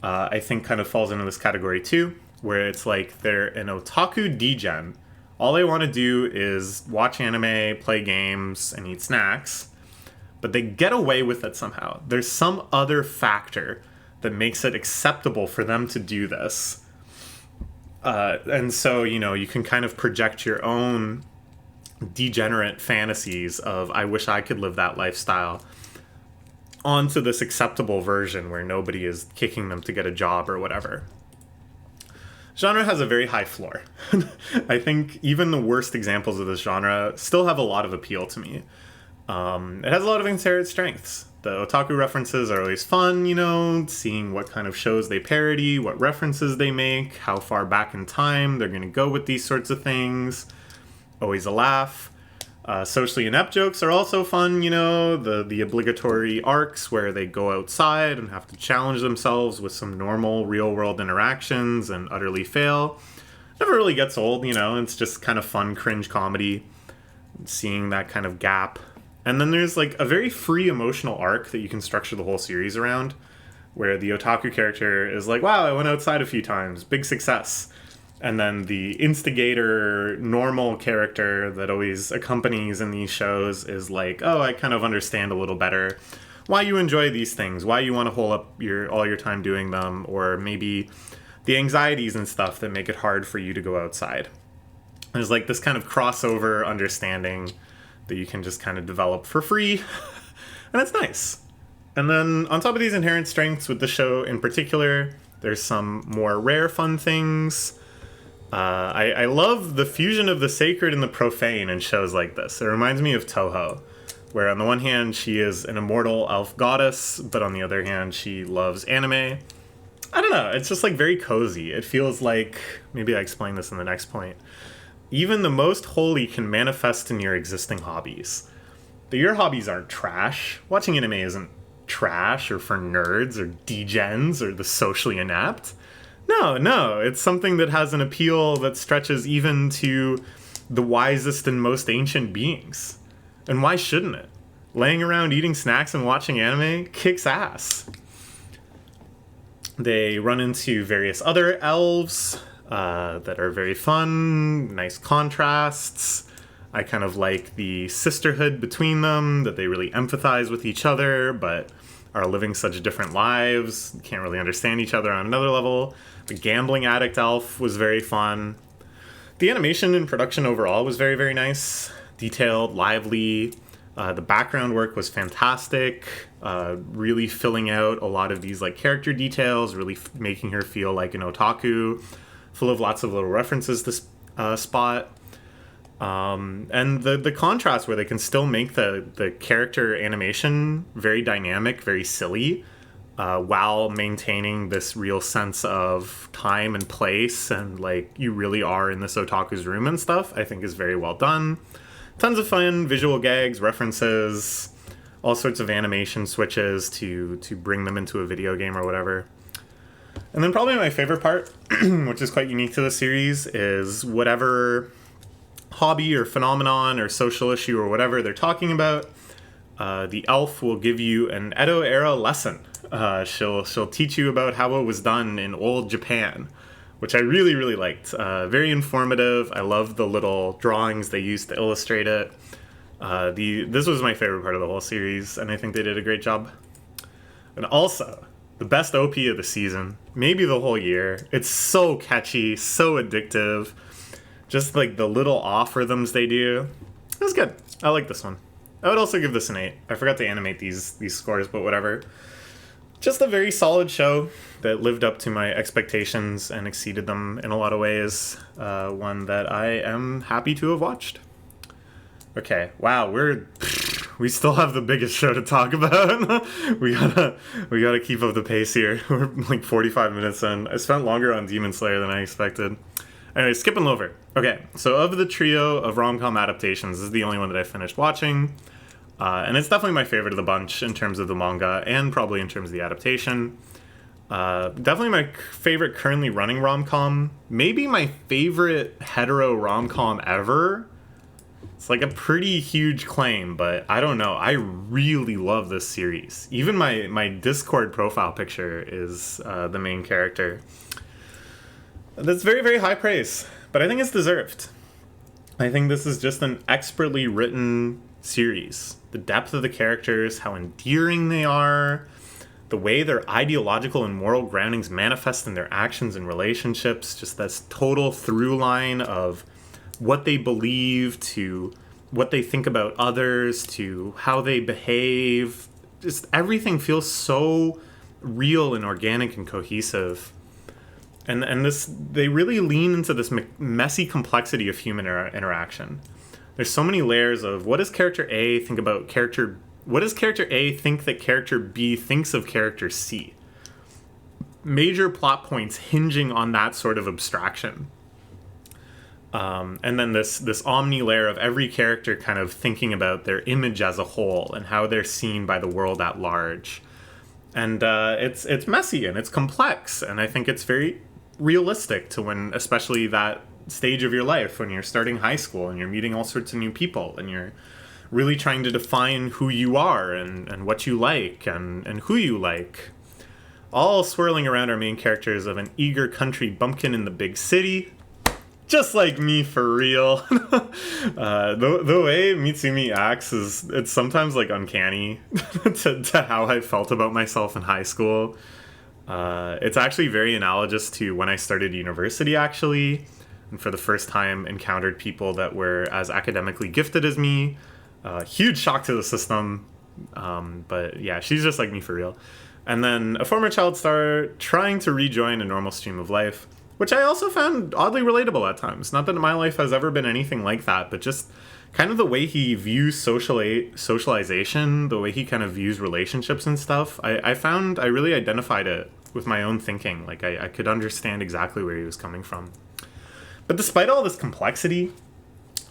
I think kind of falls into this category too, where it's like they're an otaku degen. All they want to do is watch anime, play games, and eat snacks. But they get away with it somehow. There's some other factor that makes it acceptable for them to do this. And so, you know, you can kind of project your own degenerate fantasies of I wish I could live that lifestyle onto this acceptable version where nobody is kicking them to get a job or whatever. Genre has a very high floor. I think even the worst examples of this genre still have a lot of appeal to me. It has a lot of inherent strengths. The otaku references are always fun, you know, seeing what kind of shows they parody, what references they make, how far back in time they're going to go with these sorts of things. Always a laugh. Socially inept jokes are also fun, you know, the obligatory arcs where they go outside and have to challenge themselves with some normal real-world interactions and utterly fail. Never really gets old, you know, it's just kind of fun cringe comedy, seeing that kind of gap. And then there's like a very free emotional arc that you can structure the whole series around, where the otaku character is like, wow, I went outside a few times, big success. And then the instigator, normal character that always accompanies in these shows is like, oh, I kind of understand a little better why you enjoy these things, why you want to hole up all your time doing them, or maybe the anxieties and stuff that make it hard for you to go outside. There's like this kind of crossover understanding that you can just kind of develop for free, and it's nice. And then on top of these inherent strengths with the show in particular, there's some more rare fun things. I love the fusion of the sacred and the profane in shows like this. It reminds me of Toho, where on the one hand she is an immortal elf goddess, but on the other hand she loves anime. I don't know, it's just like very cozy. It feels like, maybe I explain this in the next point, even the most holy can manifest in your existing hobbies. Your hobbies aren't trash. Watching anime isn't trash or for nerds or degens or the socially inept. No, it's something that has an appeal that stretches even to the wisest and most ancient beings. And why shouldn't it? Laying around eating snacks and watching anime kicks ass. They run into various other elves that are very fun, nice contrasts. I kind of like the sisterhood between them, that they really empathize with each other, but are living such different lives, can't really understand each other on another level. The gambling addict elf was very fun. The animation and production overall was very, very nice. Detailed, lively. The background work was fantastic. Really filling out a lot of these like character details, really making her feel like an otaku. Full of lots of little references to Spot. And the contrast where they can still make the character animation very dynamic, very silly, while maintaining this real sense of time and place and like you really are in this otaku's room and stuff, I think is very well done. Tons of fun visual gags, references, all sorts of animation switches to bring them into a video game or whatever. And then probably my favorite part, which is quite unique to the series, is whatever hobby or phenomenon or social issue or whatever they're talking about, the elf will give you an Edo era lesson. She'll teach you about how it was done in old Japan, which I really, really liked. Very informative. I love the little drawings they used to illustrate it. This was my favorite part of the whole series, and I think they did a great job. And also, the best OP of the season, maybe the whole year. It's so catchy, so addictive. Just like the little off rhythms they do. It was good. I like this one. I would also give this an 8. I forgot to animate these scores, but whatever. Just a very solid show that lived up to my expectations and exceeded them in a lot of ways. One that I am happy to have watched. Okay, wow, we still have the biggest show to talk about. we gotta keep up the pace here. We're like 45 minutes in. I spent longer on Demon Slayer than I expected. Anyway, skipping Loafer. Okay, so of the trio of rom-com adaptations, this is the only one that I finished watching. And it's definitely my favorite of the bunch in terms of the manga and probably in terms of the adaptation. Definitely my favorite currently running rom-com. Maybe my favorite hetero rom-com ever. It's like a pretty huge claim, but I don't know. I really love this series. Even my Discord profile picture is the main character. That's very, very high praise, but I think it's deserved. I think this is just an expertly written series. The depth of the characters, how endearing they are, the way their ideological and moral groundings manifest in their actions and relationships, just this total through line of what they believe to what they think about others to how they behave. Just everything feels so real and organic and cohesive. And this, they really lean into this messy complexity of human interaction. There's so many layers of what does character A think about character, what does character A think that character B thinks of character C? Major plot points hinging on that sort of abstraction. And then this omni layer of every character kind of thinking about their image as a whole and how they're seen by the world at large. And it's messy and it's complex, and I think it's very realistic to when, especially that stage of your life when you're starting high school and you're meeting all sorts of new people and you're really trying to define who you are and what you like and who you like. All swirling around our main characters of an eager country bumpkin in the big city. Just like me, for real. The way Mitsumi acts it's sometimes like uncanny to how I felt about myself in high school. It's actually very analogous to when I started university, actually, and for the first time encountered people that were as academically gifted as me. Huge shock to the system, but yeah, she's just like me for real. And then a former child star trying to rejoin a normal stream of life, which I also found oddly relatable at times. Not that my life has ever been anything like that, but just kind of the way he views socialization, the way he kind of views relationships and stuff. I found I really identified it with my own thinking. Like I could understand exactly where he was coming from. But despite all this complexity,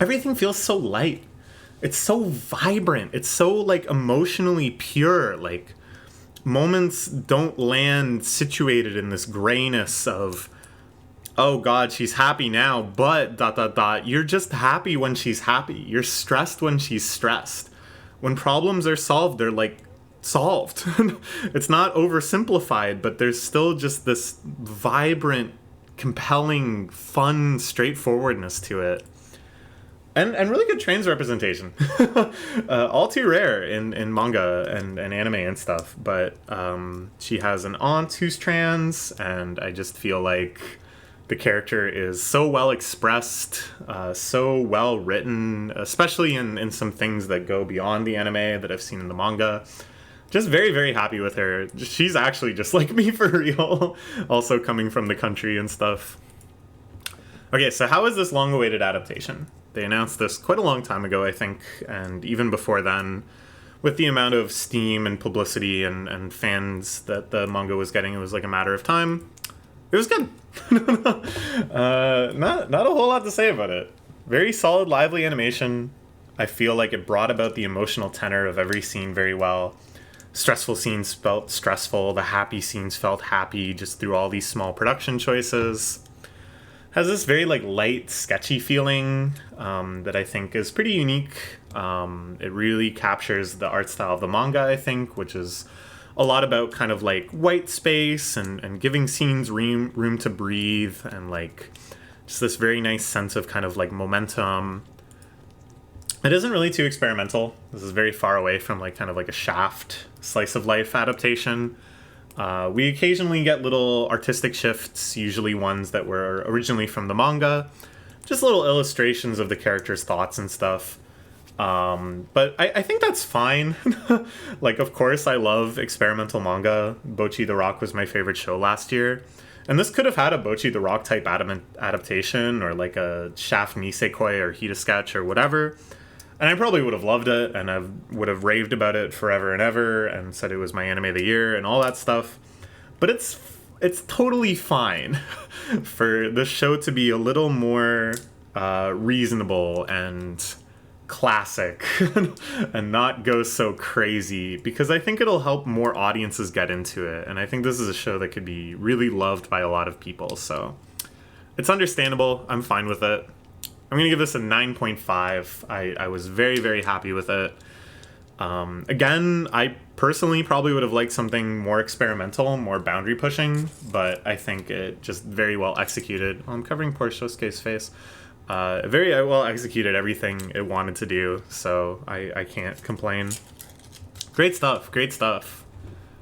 everything feels so light. It's so vibrant. It's so like emotionally pure. Like moments don't land situated in this grayness of, oh God, she's happy now, but ... You're just happy when she's happy. You're stressed when she's stressed. When problems are solved, they're like solved. It's not oversimplified, but there's still just this vibrant, compelling, fun straightforwardness to it. And really good trans representation. All too rare in manga and anime and stuff. But she has an aunt who's trans, and I just feel like the character is so well expressed, so well written, especially in some things that go beyond the anime that I've seen in the manga. Just very, very happy with her. She's actually just like me for real. Also coming from the country and stuff. Okay, so how is this long-awaited adaptation? They announced this quite a long time ago, I think, and even before then, with the amount of steam and publicity and fans that the manga was getting, it was like a matter of time. It was good. Not a whole lot to say about it. Very solid, lively animation. I feel like it brought about the emotional tenor of every scene very well. Stressful scenes felt stressful. The happy scenes felt happy just through all these small production choices. Has this very like light, sketchy feeling that I think is pretty unique. It really captures the art style of the manga, I think, which is a lot about kind of like white space and giving scenes room to breathe, and like just this very nice sense of kind of like momentum. It isn't really too experimental. This is very far away from like kind of like a Shaft slice of life adaptation. We occasionally get little artistic shifts, usually ones that were originally from the manga. Just little illustrations of the characters' thoughts and stuff. But I think that's fine. Like, of course, I love experimental manga. Bocchi the Rock was my favorite show last year. And this could have had a Bocchi the Rock type adaptation, or like a Shaft Nisekoi or Hita sketch or whatever. And I probably would have loved it, and I would have raved about it forever and ever, and said it was my anime of the year and all that stuff. But it's totally fine for the show to be a little more reasonable and classic and not go so crazy, because I think it'll help more audiences get into it. And I think this is a show that could be really loved by a lot of people. So it's understandable. I'm fine with it. I'm going to give this a 9.5. I was very, very happy with it. Again, I personally probably would have liked something more experimental, more boundary pushing, but I think it just very well executed. I'm covering poor Shosuke's face. Very well executed everything it wanted to do, so I can't complain. Great stuff, great stuff.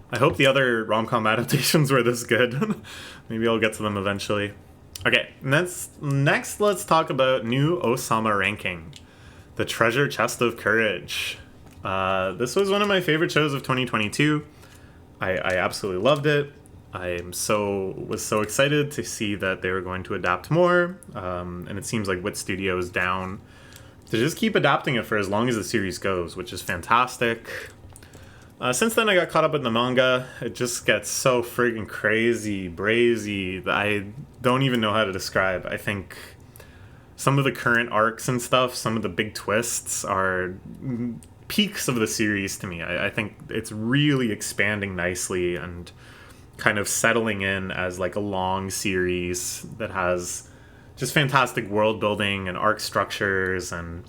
I hope the other rom-com adaptations were this good. Maybe I'll get to them eventually. Okay, next let's talk about new Ousama ranking. The Treasure Chest of Courage. This was one of my favorite shows of 2022. I absolutely loved it. I was so excited to see that they were going to adapt more, and it seems like Wit Studio is down to just keep adapting it for as long as the series goes, which is fantastic. Since then, I got caught up in the manga. It just gets so friggin' crazy, brazy, that I don't even know how to describe. I think some of the current arcs and stuff, some of the big twists are peaks of the series to me. I think it's really expanding nicely and kind of settling in as like a long series that has just fantastic world building and arc structures. And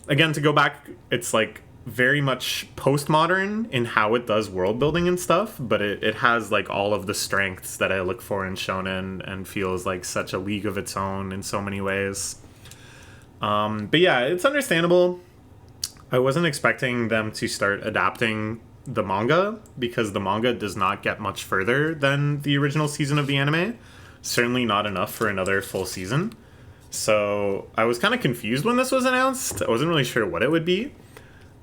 again, to go back, it's like very much postmodern in how it does world building and stuff, but it has like all of the strengths that I look for in shonen and feels like such a league of its own in so many ways. But yeah, it's understandable. I wasn't expecting them to start adapting the manga because the manga does not get much further than the original season of the anime. Certainly not enough for another full season. So I was kind of confused when this was announced. I wasn't really sure what it would be.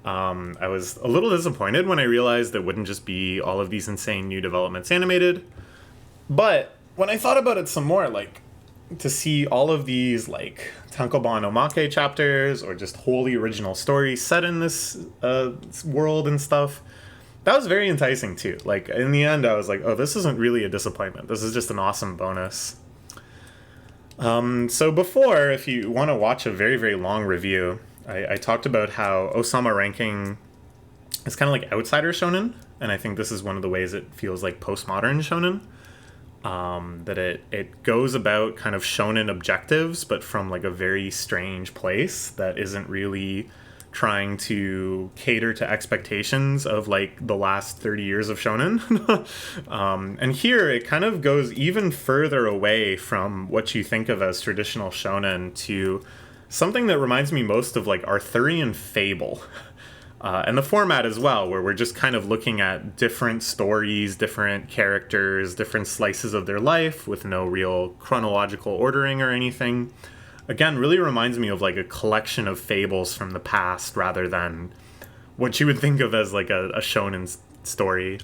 I was a little disappointed when I realized it wouldn't just be all of these insane new developments animated. But when I thought about it some more, like, to see all of these, like, Tankobon Omake chapters or just wholly original stories set in this world and stuff, that was very enticing too. Like, in the end, I was like, oh, this isn't really a disappointment. This is just an awesome bonus. So before, if you want to watch a very, very long review, I talked about how Ousama ranking is kind of like outsider shonen, and I think this is one of the ways it feels like postmodern shonen. That it goes about kind of shonen objectives, but from like a very strange place that isn't really trying to cater to expectations of like the last 30 years of shonen. And here it kind of goes even further away from what you think of as traditional shonen to something that reminds me most of like Arthurian fable. And the format as well, where we're just kind of looking at different stories, different characters, different slices of their life with no real chronological ordering or anything. Again, really reminds me of like a collection of fables from the past rather than what you would think of as like a shonen story.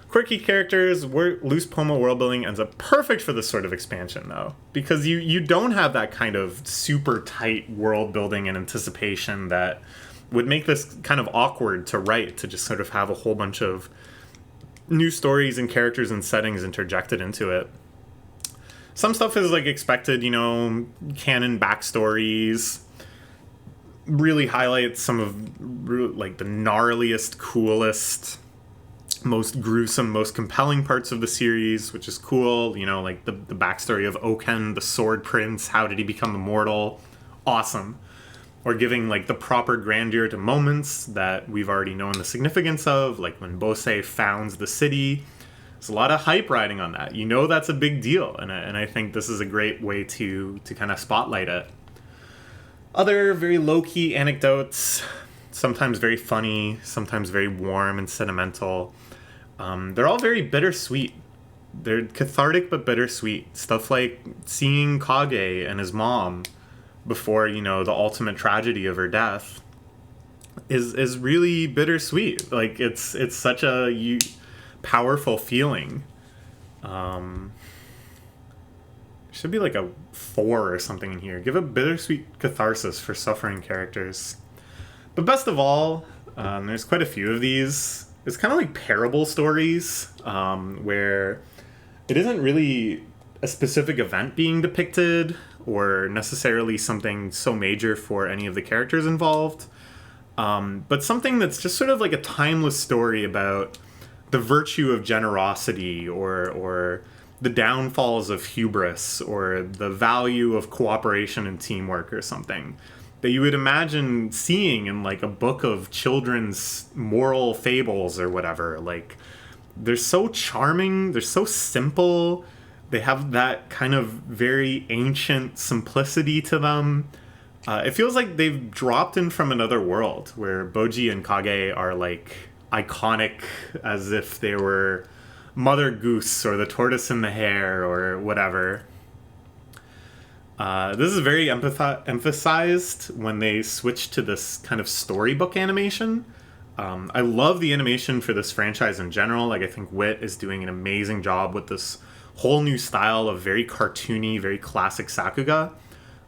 Quirky characters, loose Poma world building ends up perfect for this sort of expansion though, because you don't have that kind of super tight world building and anticipation that would make this kind of awkward to write, to just sort of have a whole bunch of new stories and characters and settings interjected into it. Some stuff is like expected, you know, canon backstories, really highlights some of like the gnarliest, coolest, most gruesome, most compelling parts of the series, which is cool. You know, like the backstory of Oken, the Sword Prince, how did he become immortal? Awesome. Or giving like the proper grandeur to moments that we've already known the significance of, like when Bose founds the city. There's a lot of hype riding on that. You know that's a big deal, and I think this is a great way to kind of spotlight it. Other very low-key anecdotes, sometimes very funny, sometimes very warm and sentimental. They're all very bittersweet. They're cathartic but bittersweet. Stuff like seeing Kage and his mom before, you know, the ultimate tragedy of her death is really bittersweet. Like, it's such a powerful feeling. Should be like a 4 or something in here. Give a bittersweet catharsis for suffering characters. But best of all, there's quite a few of these. It's kind of like parable stories, where it isn't really a specific event being depicted or necessarily something so major for any of the characters involved, but something that's just sort of like a timeless story about the virtue of generosity or the downfalls of hubris or the value of cooperation and teamwork or something that you would imagine seeing in like a book of children's moral fables or whatever. Like, they're so charming, they're so simple, they have that kind of very ancient simplicity to them. It feels like they've dropped in from another world where Boji and Kage are like iconic as if they were Mother Goose or the Tortoise and the Hare or whatever. This is very emphasized when they switch to this kind of storybook animation. I love the animation for this franchise in general. Like, I think Wit is doing an amazing job with this whole new style of very cartoony, very classic Sakuga.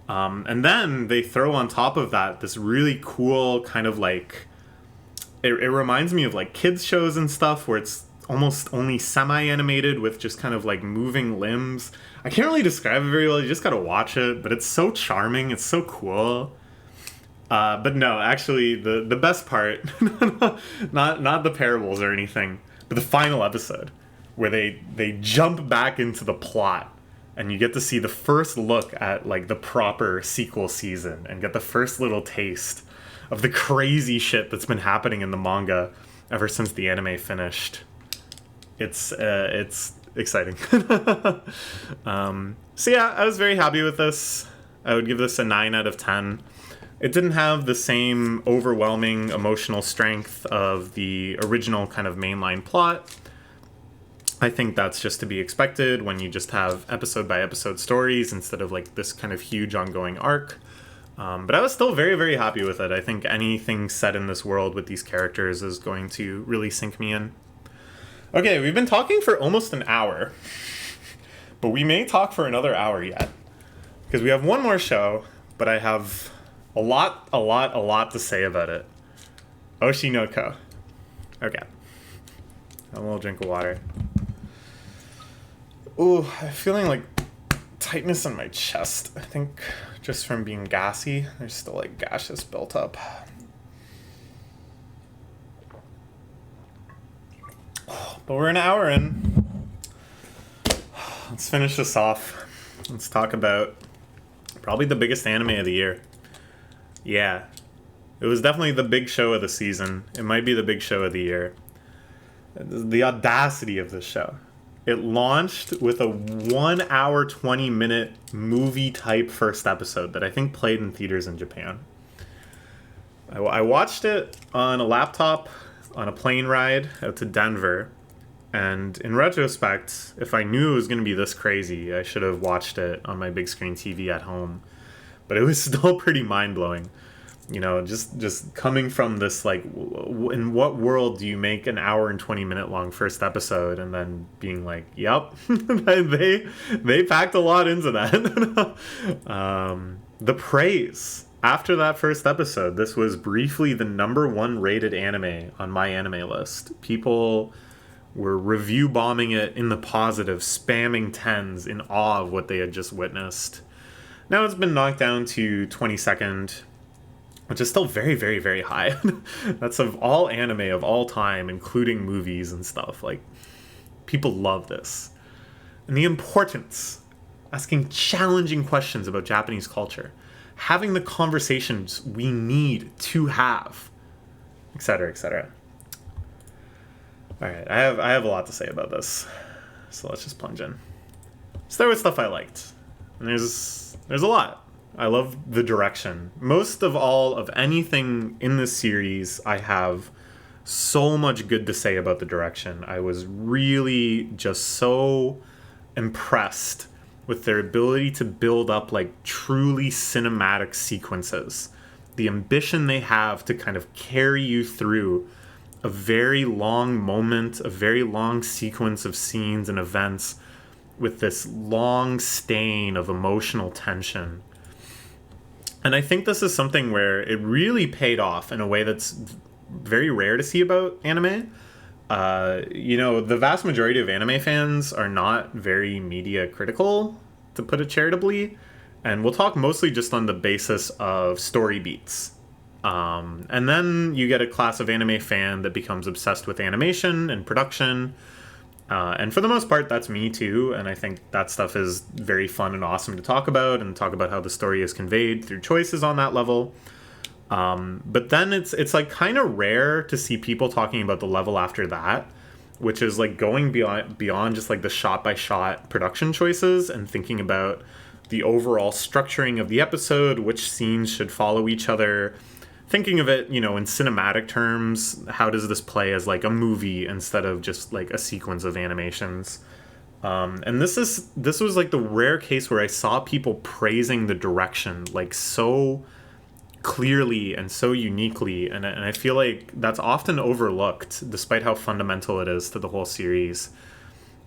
And then they throw on top of that this really cool kind of like... It reminds me of like kids shows and stuff where it's almost only semi-animated with just kind of like moving limbs. I can't really describe it very well. You just gotta watch it, but it's so charming. It's so cool. But no, actually, the best part, not the parables or anything, but the final episode where they jump back into the plot and you get to see the first look at like the proper sequel season and get the first little taste of the crazy shit that's been happening in the manga ever since the anime finished. It's exciting. So yeah, I was very happy with this. I would give this a 9 out of 10. It didn't have the same overwhelming emotional strength of the original kind of mainline plot. I think that's just to be expected when you just have episode by episode stories instead of like this kind of huge ongoing arc. But I was still very, very happy with it. I think anything set in this world with these characters is going to really sink me in. Okay, we've been talking for almost an hour, but we may talk for another hour yet, because we have one more show, but I have a lot to say about it. Oshi no Ko. Okay. A little drink of water. Ooh, I'm feeling like tightness in my chest. I think just from being gassy, there's still like gaseous built up. But we're an hour in. Let's finish this off. Let's talk about probably the biggest anime of the year. Yeah. It was definitely the big show of the season. It might be the big show of the year. The audacity of this show. It launched with a 1 hour, 20 minute movie type first episode that I think played in theaters in Japan. I watched it on a laptop on a plane ride out to Denver. And in retrospect, if I knew it was going to be this crazy, I should have watched it on my big screen TV at home. But it was still pretty mind-blowing. You know, just coming from this, like, in what world do you make an hour and 20 minute long first episode and then being like, yep, they packed a lot into that. The praise after that first episode, this was briefly the #1 rated anime on my anime list. People were review bombing it in the positive, spamming 10s in awe of what they had just witnessed. Now it's been knocked down to 22nd, which is still very, very, very high. That's of all anime of all time, including movies and stuff. Like, people love this. And the importance, asking challenging questions about Japanese culture, having the conversations we need to have, etc., etc. All right, I have a lot to say about this, so let's just plunge in. Start with stuff I liked, and there's a lot. I love the direction. Most of all of anything in this series, I have so much good to say about the direction. I was really just so impressed with their ability to build up like truly cinematic sequences. The ambition they have to kind of carry you through a very long moment, a very long sequence of scenes and events with this long stain of emotional tension. And I think this is something where it really paid off in a way that's very rare to see about anime. You know, the vast majority of anime fans are not very media critical, to put it charitably. And we'll talk mostly just on the basis of story beats. And then you get a class of anime fan that becomes obsessed with animation and production. And for the most part, that's me too. And I think that stuff is very fun and awesome to talk about and talk about how the story is conveyed through choices on that level. But then it's like kind of rare to see people talking about the level after that, which is like going beyond just like the shot by shot production choices and thinking about the overall structuring of the episode, which scenes should follow each other. Thinking of it, you know, in cinematic terms, how does this play as like a movie instead of just like a sequence of animations? And this was like the rare case where I saw people praising the direction like so clearly and so uniquely, and I feel like that's often overlooked despite how fundamental it is to the whole series.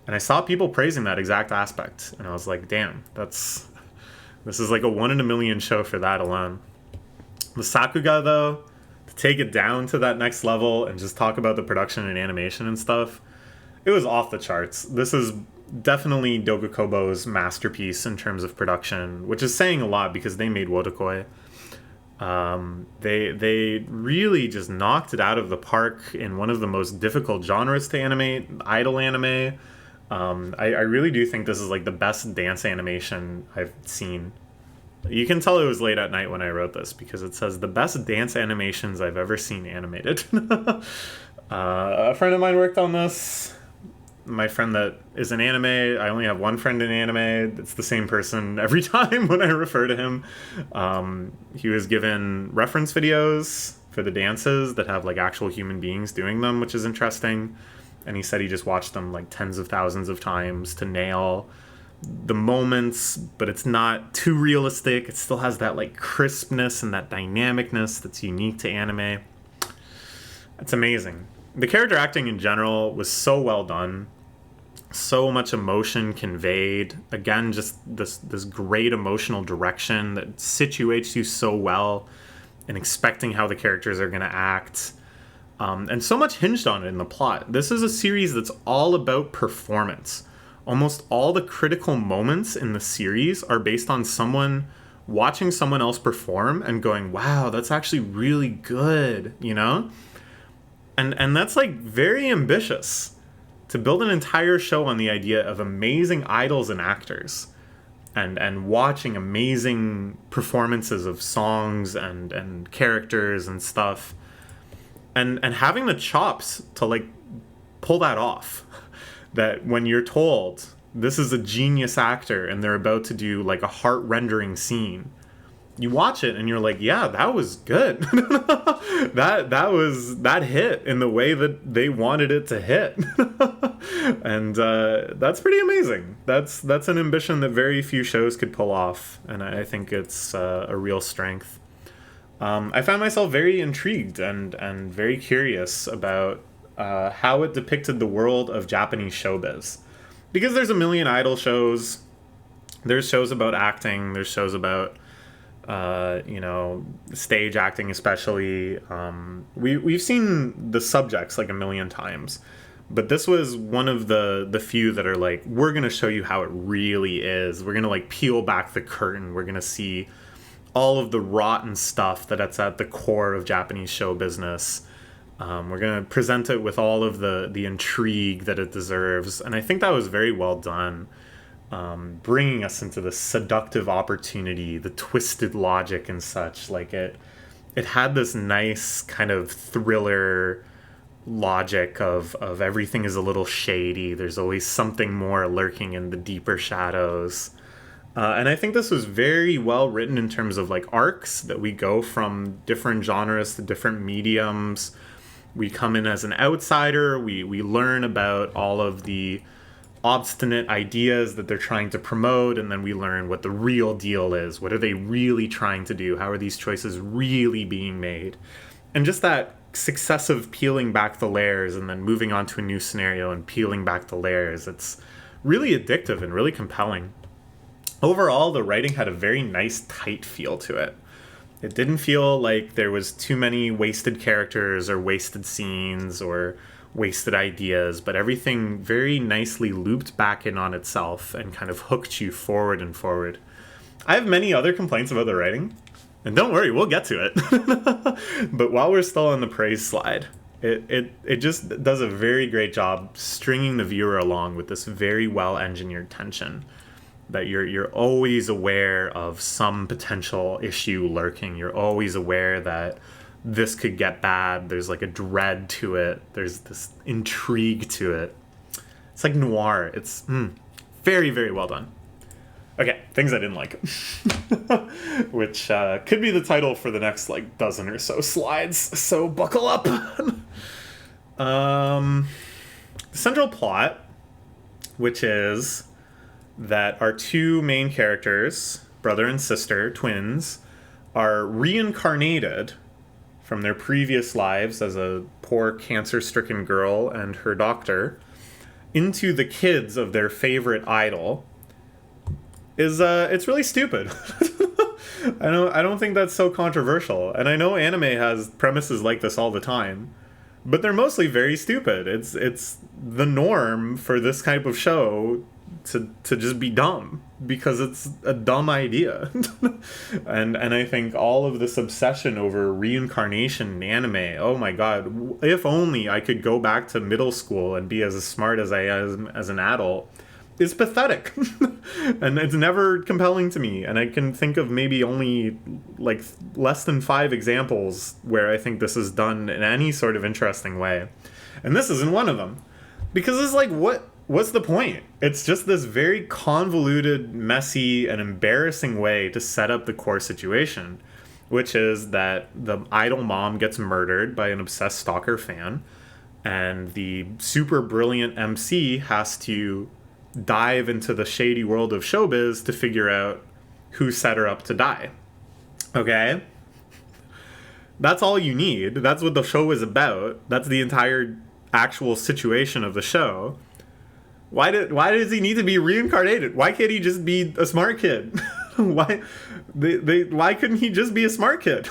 And I saw people praising that exact aspect, and I was like, damn, this is like a 1 in a million show for that alone. The Sakuga, though, to take it down to that next level and just talk about the production and animation and stuff, it was off the charts. This is definitely Dogakobo's masterpiece in terms of production, which is saying a lot because they made Wodokoi. They really just knocked it out of the park in one of the most difficult genres to animate, idle anime. I really do think this is like the best dance animation I've seen. You can tell it was late at night when I wrote this because it says the best dance animations I've ever seen animated. A friend of mine worked on this. My friend that is in anime, I only have one friend in anime. It's the same person every time when I refer to him. He was given reference videos for the dances that have like actual human beings doing them, which is interesting. And he said he just watched them like tens of thousands of times to nail the moments, but it's not too realistic. It still has that like crispness and that dynamicness that's unique to anime. It's amazing. The character acting in general was so well done. So much emotion conveyed. Again, just this great emotional direction that situates you so well and expecting how the characters are going to act. And so much hinged on it in the plot. This is a series that's all about performance. Almost all the critical moments in the series are based on someone watching someone else perform and going, wow, that's actually really good, you know? And that's like very ambitious to build an entire show on the idea of amazing idols and actors and watching amazing performances of songs and characters and stuff and having the chops to like pull that off. That when you're told this is a genius actor and they're about to do like a heart-rendering scene, you watch it and you're like, yeah, that was good. that hit in the way that they wanted it to hit. And that's pretty amazing. That's an ambition that very few shows could pull off, and I think it's a real strength. I found myself very intrigued and very curious about how it depicted the world of Japanese showbiz. Because there's a million idol shows, there's shows about acting, there's shows about stage acting especially. We've seen the subjects like a million times, but this was one of the few that are like, we're going to show you how it really is. We're going to like peel back the curtain. We're going to see all of the rotten stuff that's at the core of Japanese show business. We're going to present it with all of the intrigue that it deserves. And I think that was very well done. Bringing us into the seductive opportunity, the twisted logic and such. Like it had this nice kind of thriller logic of everything is a little shady. There's always something more lurking in the deeper shadows. And I think this was very well written in terms of like arcs that we go from different genres to different mediums. We come in as an outsider. We learn about all of the obstinate ideas that they're trying to promote, and then we learn what the real deal is. What are they really trying to do? How are these choices really being made? And just that successive peeling back the layers and then moving on to a new scenario and peeling back the layers. It's really addictive and really compelling. Overall, the writing had a very nice, tight feel to it. It didn't feel like there was too many wasted characters or wasted scenes or wasted ideas, but everything very nicely looped back in on itself and kind of hooked you forward and forward. I have many other complaints about the writing, and don't worry, we'll get to it. But while we're still on the praise slide, it just does a very great job stringing the viewer along with this very well-engineered tension. That you're always aware of some potential issue lurking. You're always aware that this could get bad. There's like a dread to it. There's this intrigue to it. It's like noir. It's very, very well done. Okay, things I didn't like. Which could be the title for the next like dozen or so slides. So buckle up. The central plot which is that our two main characters, brother and sister, twins, are reincarnated from their previous lives as a poor cancer-stricken girl and her doctor into the kids of their favorite idol is it's really stupid. I don't think that's so controversial. And I know anime has premises like this all the time, but they're mostly very stupid. It's the norm for this type of show to just be dumb because it's a dumb idea. and I think all of this obsession over reincarnation in anime, oh my god, if only I could go back to middle school and be as smart as I am as an adult, is pathetic. And it's never compelling to me, and I can think of maybe only like less than 5 examples where I think this is done in any sort of interesting way, and this isn't one of them, because it's like, what's the point? It's just this very convoluted, messy, and embarrassing way to set up the core situation, which is that the idol mom gets murdered by an obsessed stalker fan, and the super brilliant MC has to dive into the shady world of showbiz to figure out who set her up to die. Okay? That's all you need. That's what the show is about. That's the entire actual situation of the show. Why does he need to be reincarnated? Why can't he just be a smart kid? Why couldn't he just be a smart kid?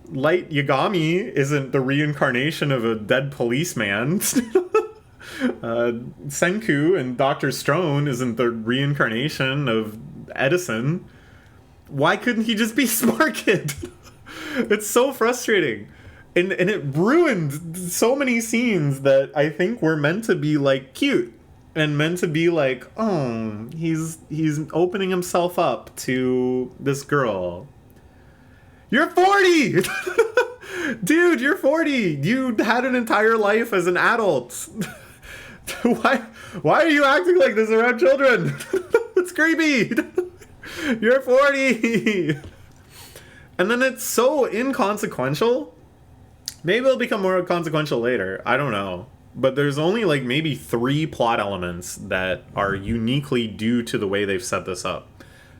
Light Yagami isn't the reincarnation of a dead policeman. Senku and Dr. Strone isn't the reincarnation of Edison. Why couldn't he just be smart kid? It's so frustrating. And it ruined so many scenes that I think were meant to be like cute and meant to be like, oh, he's opening himself up to this girl. You're 40! Dude, you're 40! You had an entire life as an adult. Why are you acting like this around children? It's creepy. You're 40. And then it's so inconsequential. Maybe it'll become more consequential later. I don't know. But there's only like maybe 3 plot elements that are uniquely due to the way they've set this up.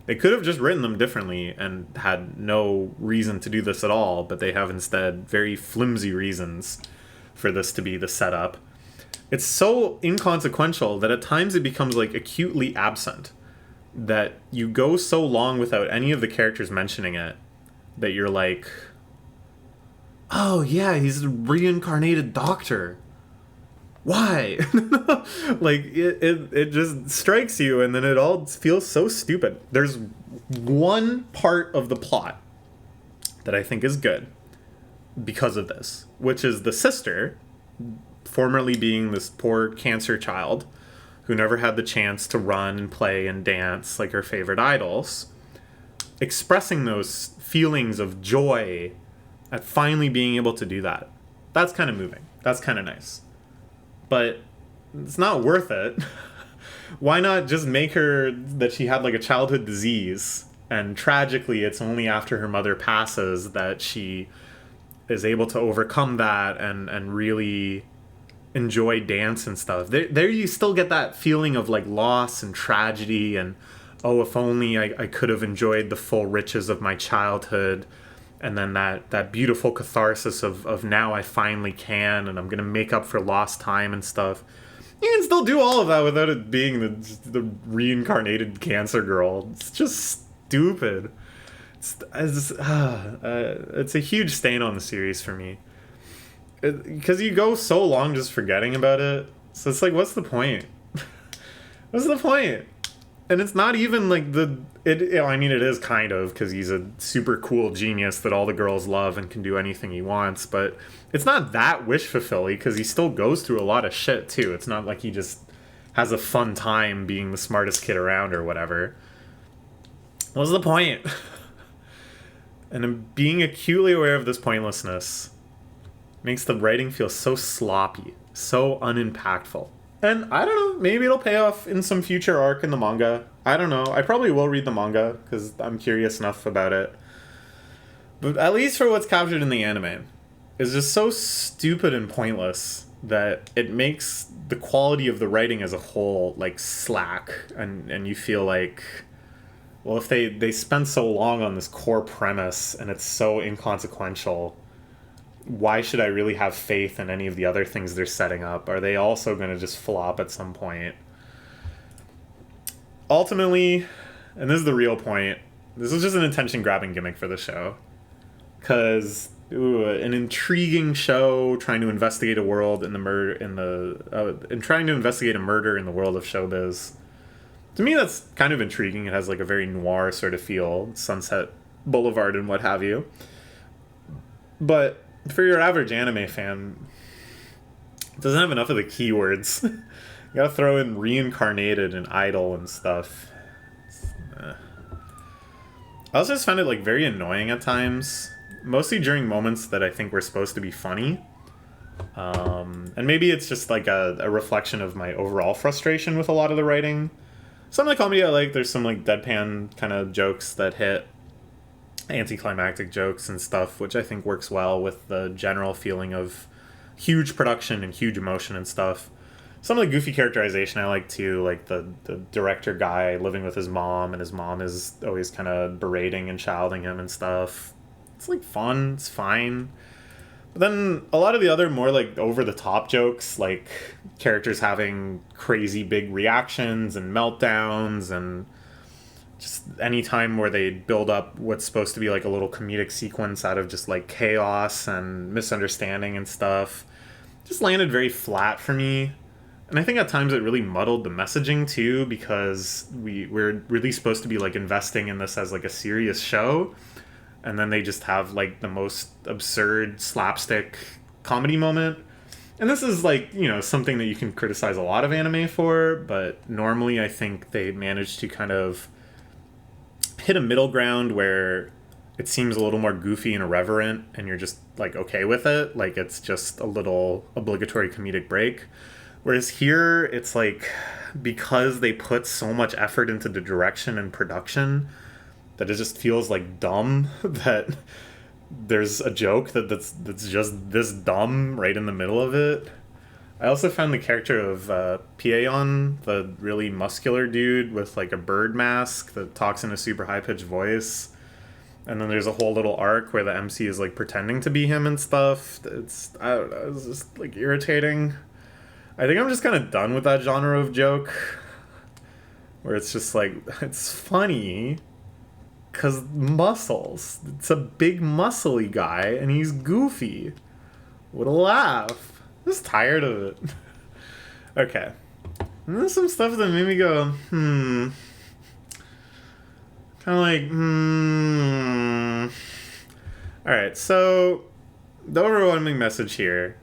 They could have just written them differently and had no reason to do this at all, but they have instead very flimsy reasons for this to be the setup. It's so inconsequential that at times it becomes like acutely absent, that you go so long without any of the characters mentioning it that you're like, oh yeah, he's a reincarnated doctor. Why? Like it just strikes you, and then it all feels so stupid. There's one part of the plot that I think is good because of this, which is the sister, formerly being this poor cancer child who never had the chance to run and play and dance like her favorite idols, expressing those feelings of joy at finally being able to do that. That's kind of moving. That's kind of nice. But it's not worth it. Why not just make her that she had like a childhood disease, and tragically it's only after her mother passes that she is able to overcome that and really enjoy dance and stuff. There you still get that feeling of like loss and tragedy and, oh, if only I could have enjoyed the full riches of my childhood. And then that beautiful catharsis of now I finally can, and I'm going to make up for lost time and stuff. You can still do all of that without it being the reincarnated cancer girl. It's just stupid. It's a huge stain on the series for me. Because you go so long just forgetting about it. So it's like, what's the point? What's the point? And it's not even like it is kind of, because he's a super cool genius that all the girls love and can do anything he wants, but it's not that wish fulfilling, because he still goes through a lot of shit too. It's not like he just has a fun time being the smartest kid around or whatever. What's the point? And being acutely aware of this pointlessness makes the writing feel so sloppy, so unimpactful. And I don't know, maybe it'll pay off in some future arc in the manga. I don't know. I probably will read the manga because I'm curious enough about it. But at least for what's captured in the anime, it's just so stupid and pointless that it makes the quality of the writing as a whole like slack, and you feel like, well, if they spend so long on this core premise and it's so inconsequential, why should I really have faith in any of the other things they're setting up? Are they also going to just flop at some point? Ultimately, and this is the real point, this was just an attention-grabbing gimmick for the show. Because an intriguing show trying to investigate a world in the murder and trying to investigate a murder in the world of showbiz. To me, that's kind of intriguing. It has like a very noir sort of feel, Sunset Boulevard and what have you. But for your average anime fan, it doesn't have enough of the keywords. You gotta throw in reincarnated and idol and stuff. I also just found it like very annoying at times, mostly during moments that I think were supposed to be funny. And maybe it's just like a reflection of my overall frustration with a lot of the writing. Some of the comedy I like, there's some like deadpan kind of jokes that hit, anticlimactic jokes and stuff, which I think works well with the general feeling of huge production and huge emotion and stuff. Some of the goofy characterization I like too, like the director guy living with his mom, and his mom is always kind of berating and childing him and stuff. It's like fun, it's fine. But then a lot of the other more like over-the-top jokes, like characters having crazy big reactions and meltdowns, and just any time where they build up what's supposed to be like a little comedic sequence out of just like chaos and misunderstanding and stuff, just landed very flat for me. And I think at times it really muddled the messaging too, because we're really supposed to be like investing in this as like a serious show, and then they just have like the most absurd slapstick comedy moment. And this is like, you know, something that you can criticize a lot of anime for, but normally I think they manage to kind of hit a middle ground where it seems a little more goofy and irreverent, and you're just like okay with it, like it's just a little obligatory comedic break. Whereas here, it's like, because they put so much effort into the direction and production, that it just feels like dumb that there's a joke that's just this dumb right in the middle of it. I also found the character of Pieon, the really muscular dude with like a bird mask that talks in a super high-pitched voice. And then there's a whole little arc where the MC is like pretending to be him and stuff. I don't know, it's just like irritating. I think I'm just kind of done with that genre of joke, where it's just like, it's funny because muscles. It's a big muscly guy and he's goofy. What a laugh. I'm just tired of it. Okay. And there's some stuff that made me go, Kind of like, Alright, so the overwhelming message here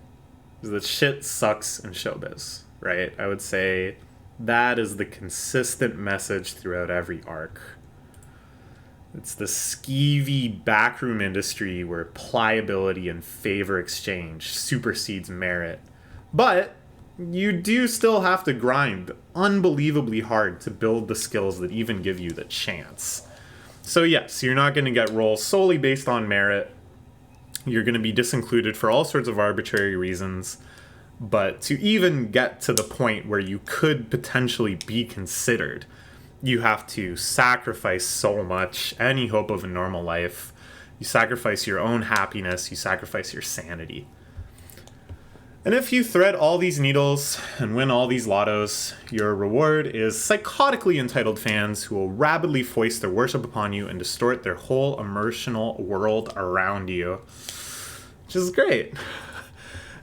is that shit sucks in showbiz, right? I would say that is the consistent message throughout every arc. It's the skeevy backroom industry where pliability and favor exchange supersedes merit. But you do still have to grind unbelievably hard to build the skills that even give you the chance. So yes, you're not going to get roles solely based on merit. You're going to be disincluded for all sorts of arbitrary reasons. But to even get to the point where you could potentially be considered, you have to sacrifice so much, any hope of a normal life. You sacrifice your own happiness, you sacrifice your sanity. And if you thread all these needles and win all these lottos, your reward is psychotically entitled fans who will rapidly foist their worship upon you and distort their whole emotional world around you. Which is great.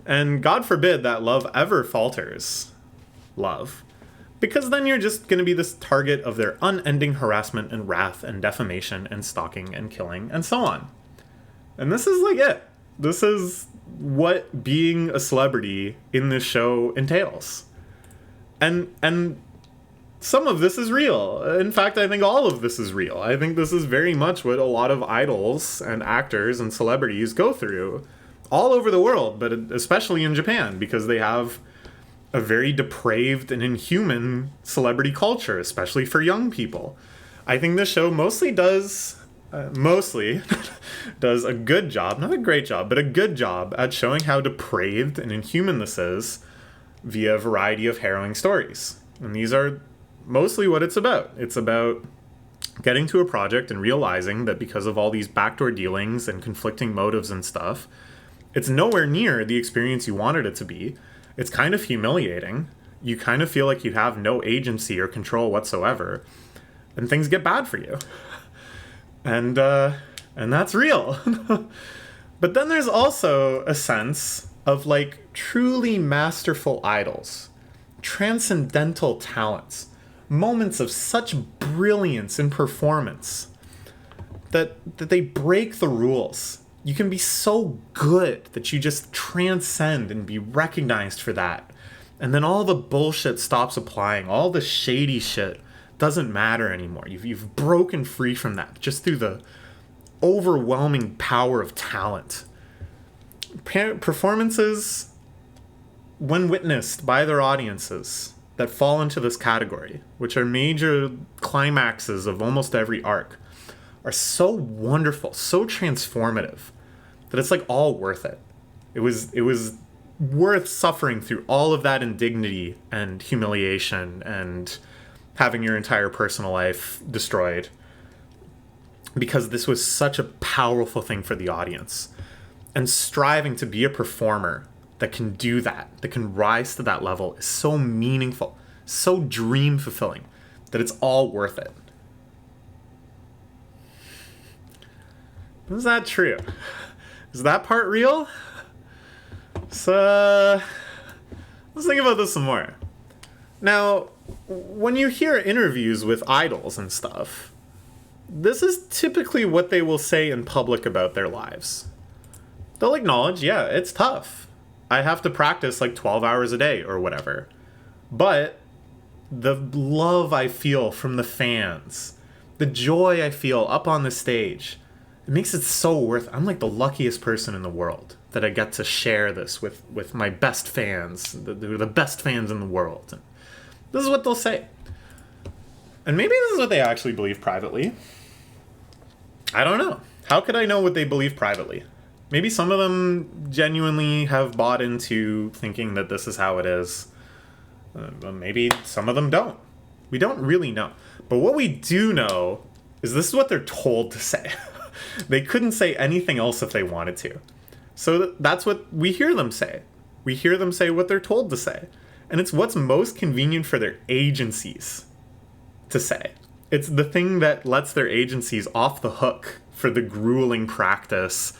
And God forbid that love ever falters. Love. Because then you're just going to be this target of their unending harassment and wrath and defamation and stalking and killing and so on. And this is like it. This is what being a celebrity in this show entails. And some of this is real. In fact, I think all of this is real. I think this is very much what a lot of idols and actors and celebrities go through all over the world, but especially in Japan, because they have a very depraved and inhuman celebrity culture, especially for young people. I think this show mostly does mostly does a good job, not a great job, but a good job at showing how depraved and inhuman this is via a variety of harrowing stories. And these are mostly what it's about. It's about getting to a project and realizing that because of all these backdoor dealings and conflicting motives and stuff, it's nowhere near the experience you wanted it to be. It's kind of humiliating. You kind of feel like you have no agency or control whatsoever, and things get bad for you. And that's real. But then there's also a sense of like truly masterful idols, transcendental talents, moments of such brilliance in performance that they break the rules. You can be so good that you just transcend and be recognized for that. And then all the bullshit stops applying. All the shady shit doesn't matter anymore. You've broken free from that just through the overwhelming power of talent. Performances, when witnessed by their audiences, that fall into this category, which are major climaxes of almost every arc, are so wonderful, so transformative, that it's like all worth it. It was worth suffering through all of that indignity and humiliation and having your entire personal life destroyed, because this was such a powerful thing for the audience. And striving to be a performer that can do that can rise to that level, is so meaningful, so dream fulfilling, that it's all worth it. Is that true? Is that part real? So, let's think about this some more. Now, when you hear interviews with idols and stuff, this is typically what they will say in public about their lives. They'll acknowledge, yeah, it's tough. I have to practice like 12 hours a day or whatever. But the love I feel from the fans, the joy I feel up on the stage, it makes it so worth it. I'm like the luckiest person in the world that I get to share this with my best fans. They're the best fans in the world. And this is what they'll say. And maybe this is what they actually believe privately. I don't know. How could I know what they believe privately? Maybe some of them genuinely have bought into thinking that this is how it is. Maybe some of them don't. We don't really know. But what we do know is this is what they're told to say. They couldn't say anything else if they wanted to. So that's what we hear them say. We hear them say what they're told to say. And it's what's most convenient for their agencies to say. It's the thing that lets their agencies off the hook for the grueling practice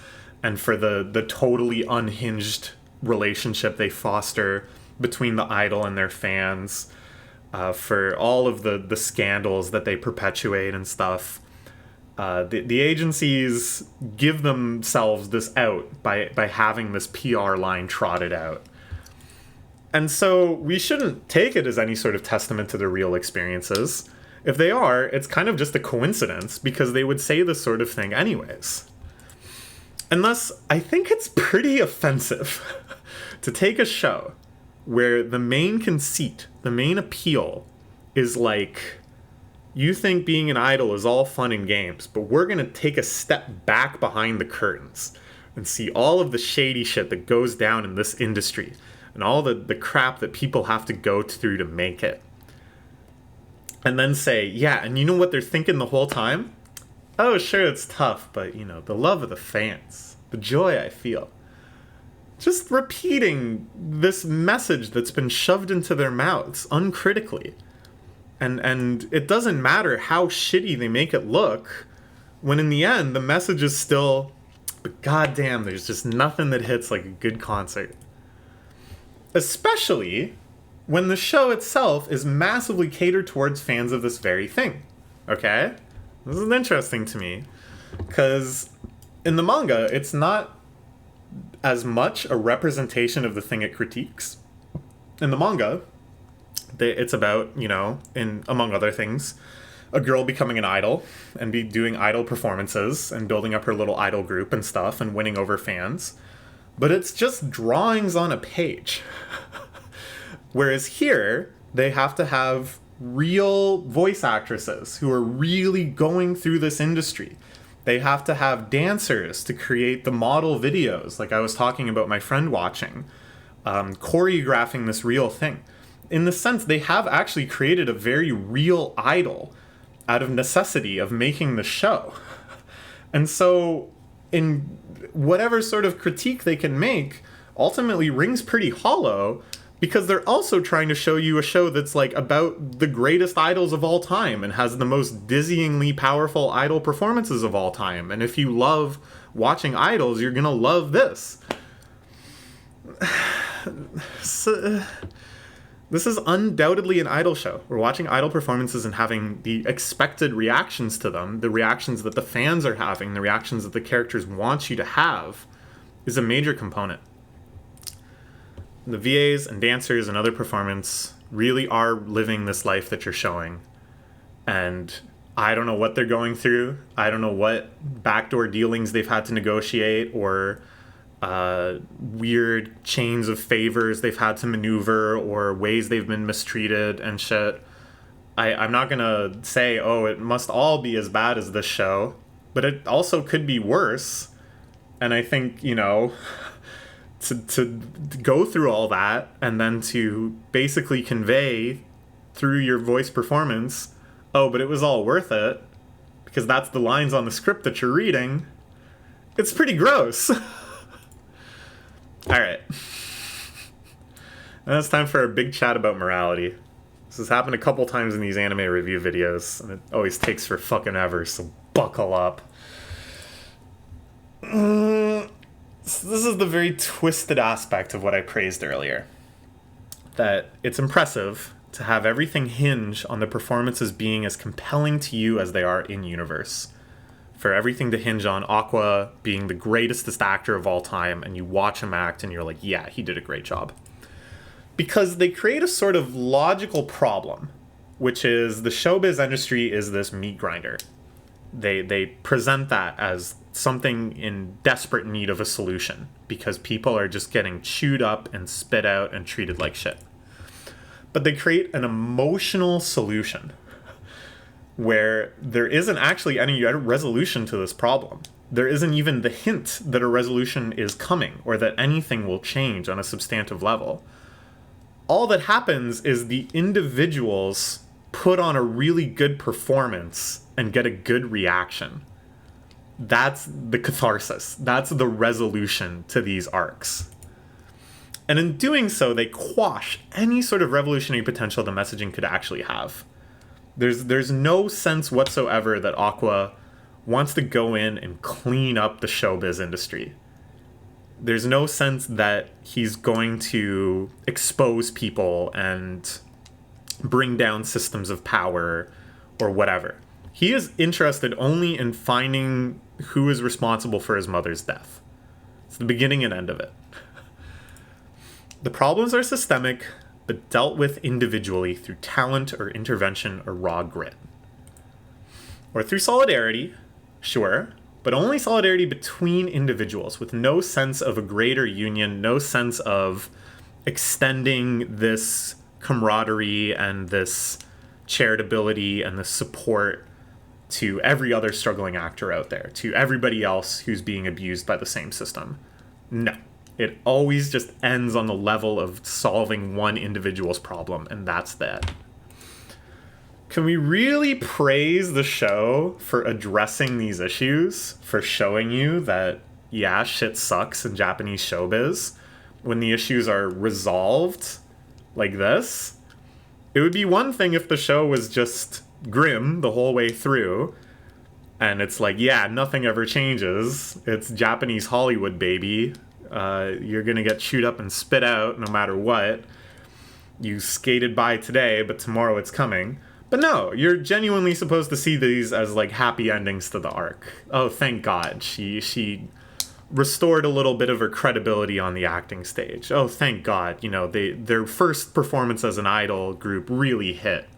and for the totally unhinged relationship they foster between the idol and their fans, for all of the scandals that they perpetuate and stuff. The agencies give themselves this out by having this PR line trotted out. And so we shouldn't take it as any sort of testament to their real experiences. If they are, it's kind of just a coincidence, because they would say this sort of thing anyways. And thus, I think it's pretty offensive to take a show where the main conceit, the main appeal is like, you think being an idol is all fun and games, but we're going to take a step back behind the curtains and see all of the shady shit that goes down in this industry and all the crap that people have to go through to make it. And then say, yeah, and you know what they're thinking the whole time? Oh, sure, it's tough, but, you know, the love of the fans, the joy I feel. Just repeating this message that's been shoved into their mouths uncritically. And it doesn't matter how shitty they make it look, when in the end, the message is still, but goddamn, there's just nothing that hits like a good concert. Especially when the show itself is massively catered towards fans of this very thing. Okay? This is interesting to me, because in the manga, it's not as much a representation of the thing it critiques. In the manga, it's about, you know, among other things, a girl becoming an idol and be doing idol performances and building up her little idol group and stuff and winning over fans. But it's just drawings on a page. Whereas here, they have to have real voice actresses who are really going through this industry They have to have dancers to create the model videos, like I was talking about my friend watching, choreographing this real thing. In the sense, they have actually created a very real idol out of necessity of making the show. And so, in whatever sort of critique they can make, ultimately rings pretty hollow, because they're also trying to show you a show that's like about the greatest idols of all time and has the most dizzyingly powerful idol performances of all time. And if you love watching idols, you're gonna love this. So, this is undoubtedly an idol show. We're watching idol performances and having the expected reactions to them, the reactions that the fans are having, the reactions that the characters want you to have, is a major component. The VAs and dancers and other performance really are living this life that you're showing. And I don't know what they're going through. I don't know what backdoor dealings they've had to negotiate, or weird chains of favors they've had to maneuver, or ways they've been mistreated and shit. I'm not gonna say, oh, it must all be as bad as this show, but it also could be worse. And I think, you know, to go through all that and then to basically convey through your voice performance, oh, but it was all worth it, because that's the lines on the script that you're reading, it's pretty gross. Alright. Now it's time for a big chat about morality. This has happened a couple times in these anime review videos, and it always takes for fucking ever, so buckle up. So this is the very twisted aspect of what I praised earlier. That it's impressive to have everything hinge on the performances being as compelling to you as they are in universe. For everything to hinge on Aqua being the greatest actor of all time, and you watch him act and you're like, yeah, he did a great job. Because they create a sort of logical problem, which is the showbiz industry is this meat grinder. They present that as something in desperate need of a solution, because people are just getting chewed up and spit out and treated like shit. But they create an emotional solution where there isn't actually any resolution to this problem. There isn't even the hint that a resolution is coming or that anything will change on a substantive level. All that happens is the individuals put on a really good performance and get a good reaction. That's the catharsis. That's the resolution to these arcs. And in doing so, they quash any sort of revolutionary potential the messaging could actually have. There's no sense whatsoever that Aqua wants to go in and clean up the showbiz industry. There's no sense that he's going to expose people and bring down systems of power or whatever. He is interested only in finding who is responsible for his mother's death. It's the beginning and end of it. The problems are systemic, but dealt with individually through talent or intervention or raw grit. Or through solidarity, sure, but only solidarity between individuals with no sense of a greater union, no sense of extending this camaraderie and this charitability and this support to every other struggling actor out there, to everybody else who's being abused by the same system. No. It always just ends on the level of solving one individual's problem, and that's that. Can we really praise the show for addressing these issues, for showing you that, yeah, shit sucks in Japanese showbiz, when the issues are resolved like this? It would be one thing if the show was just grim the whole way through, and it's like, yeah, nothing ever changes. It's Japanese Hollywood, baby. You're gonna get chewed up and spit out no matter what. You skated by today, but tomorrow it's coming. But no, you're genuinely supposed to see these as like happy endings to the arc. Oh, thank God, she restored a little bit of her credibility on the acting stage. Oh, thank God, you know, their first performance as an idol group really hit.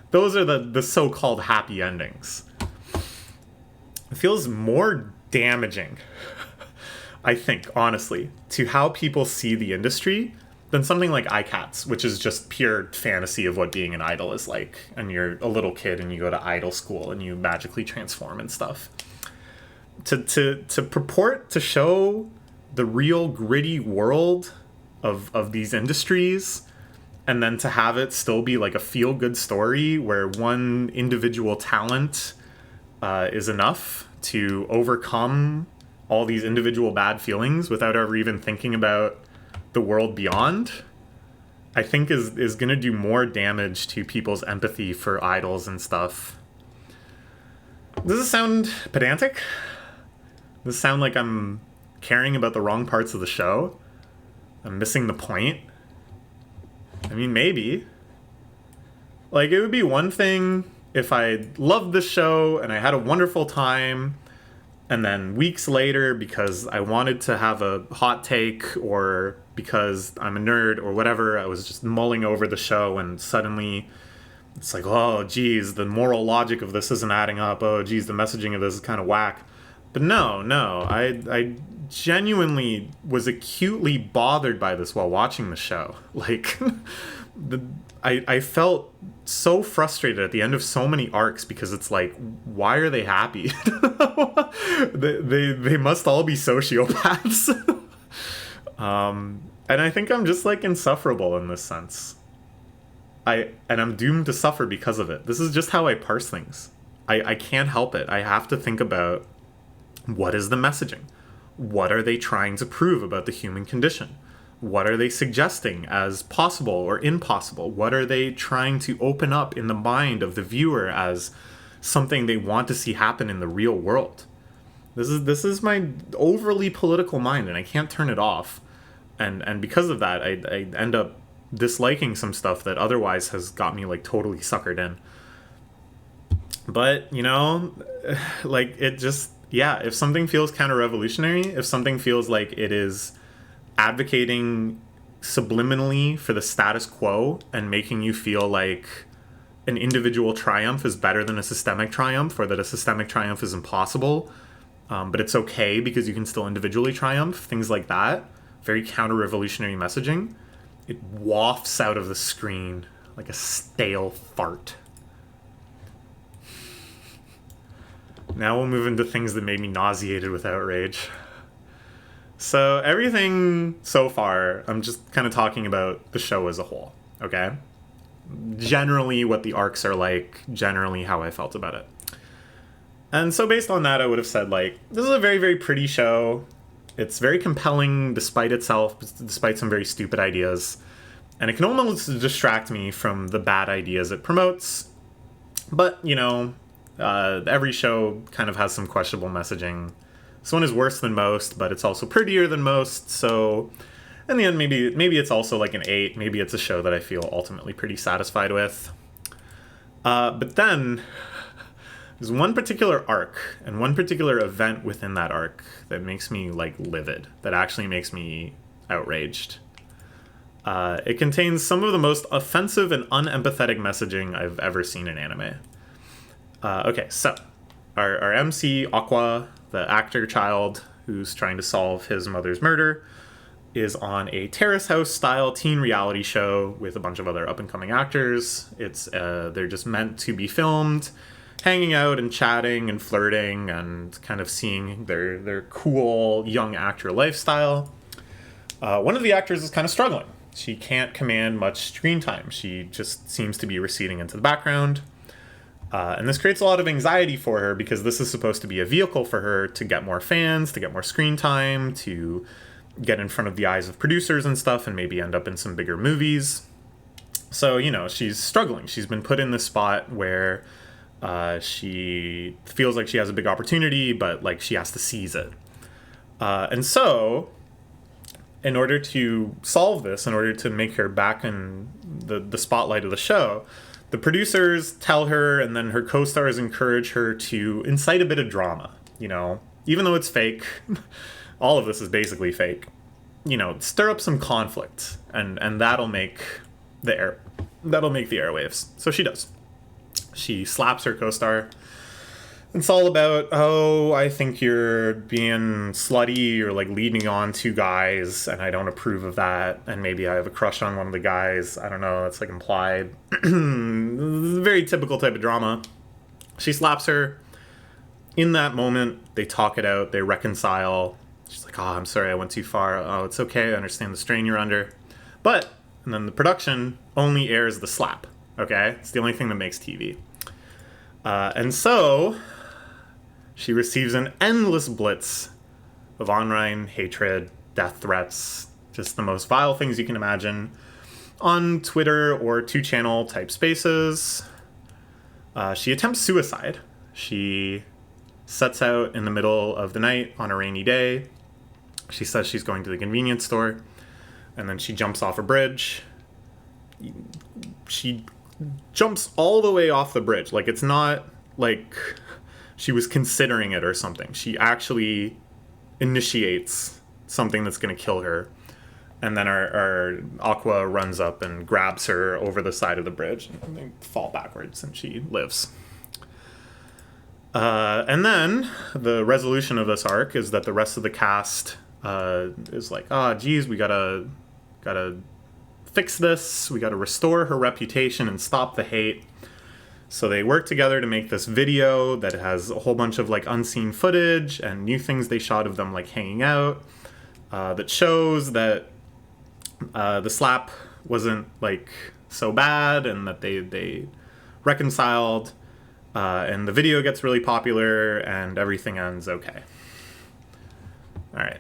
Those are the so-called happy endings. It feels more damaging, I think, honestly, to how people see the industry than something like iCats, which is just pure fantasy of what being an idol is like. And you're a little kid and you go to idol school and you magically transform and stuff. to purport to show the real gritty world of these industries, and then to have it still be like a feel-good story where one individual talent is enough to overcome all these individual bad feelings without ever even thinking about the world beyond, I think is going to do more damage to people's empathy for idols and stuff. Does this sound pedantic? Does it sound like I'm caring about the wrong parts of the show? I'm missing the point? I mean, maybe. Like, it would be one thing if I loved this show and I had a wonderful time, and then weeks later, because I wanted to have a hot take, or because I'm a nerd or whatever, I was just mulling over the show and suddenly it's like, oh, geez, the moral logic of this isn't adding up. Oh, geez, the messaging of this is kind of whack. But no, I genuinely was acutely bothered by this while watching the show. Like, I felt so frustrated at the end of so many arcs because it's like, why are they happy? they must all be sociopaths. And I think I'm just like insufferable in this sense. And I'm doomed to suffer because of it. This is just how I parse things. I can't help it. I have to think about, what is the messaging? What are they trying to prove about the human condition? What are they suggesting as possible or impossible? What are they trying to open up in the mind of the viewer as something they want to see happen in the real world? This is my overly political mind, and I can't turn it off. And because of that, I end up disliking some stuff that otherwise has got me like totally suckered in. But, you know, like, it just, yeah, if something feels counter-revolutionary, if something feels like it is advocating subliminally for the status quo and making you feel like an individual triumph is better than a systemic triumph, or that a systemic triumph is impossible, but it's okay because you can still individually triumph, things like that, very counter-revolutionary messaging, it wafts out of the screen like a stale fart. Now we'll move into things that made me nauseated with outrage. So everything so far, I'm just kind of talking about the show as a whole, okay? Generally what the arcs are like, generally how I felt about it. And so based on that, I would have said, like, this is a very, very pretty show. It's very compelling despite itself, despite some very stupid ideas. And it can almost distract me from the bad ideas it promotes. But, you know, every show kind of has some questionable messaging. This one is worse than most, but it's also prettier than most. So in the end, maybe it's also like an 8. Maybe it's a show that I feel ultimately pretty satisfied with. But then there's one particular arc and one particular event within that arc that makes me like livid, that actually makes me outraged. It contains some of the most offensive and unempathetic messaging I've ever seen in anime. Okay, so our MC, Aqua, the actor child who's trying to solve his mother's murder, is on a terrace house style teen reality show with a bunch of other up-and-coming actors. It's they're just meant to be filmed, hanging out and chatting and flirting and kind of seeing their cool young actor lifestyle. One of the actors is kind of struggling. She can't command much screen time. She just seems to be receding into the background. And this creates a lot of anxiety for her because this is supposed to be a vehicle for her to get more fans, to get more screen time, to get in front of the eyes of producers and stuff, and maybe end up in some bigger movies. So, you know, she's struggling. She's been put in this spot where she feels like she has a big opportunity, but like she has to seize it. And so, in order to solve this, in order to make her back in the spotlight of the show, the producers tell her, and then her co-stars encourage her to incite a bit of drama, you know, even though it's fake. All of this is basically fake. You know, stir up some conflict, and that'll make the airwaves. So she does. She slaps her co-star. It's all about, oh, I think you're being slutty or like leading on two guys, and I don't approve of that. And maybe I have a crush on one of the guys. I don't know. It's like implied. Very typical type of drama. She slaps her. in that moment, they talk it out, they reconcile. She's like, oh, I'm sorry, I went too far. Oh, it's okay, I understand the strain you're under. But, and then the production only airs the slap, okay? It's the only thing that makes TV. And so, she receives an endless blitz of online hatred, death threats, just the most vile things you can imagine on Twitter or 2-channel type spaces. She attempts suicide. She sets out in the middle of the night on a rainy day. She says she's going to the convenience store, and then she jumps off a bridge. She jumps all the way off the bridge. Like, it's not like she was considering it or something. She actually initiates something that's going to kill her. And then our Aqua runs up and grabs her over the side of the bridge, and they fall backwards, and she lives. And then the resolution of this arc is that the rest of the cast is like, geez, we gotta fix this. We gotta restore her reputation and stop the hate. So they work together to make this video that has a whole bunch of like unseen footage and new things they shot of them like hanging out, that shows that the slap wasn't like so bad and that they reconciled, and the video gets really popular and everything ends okay. All right.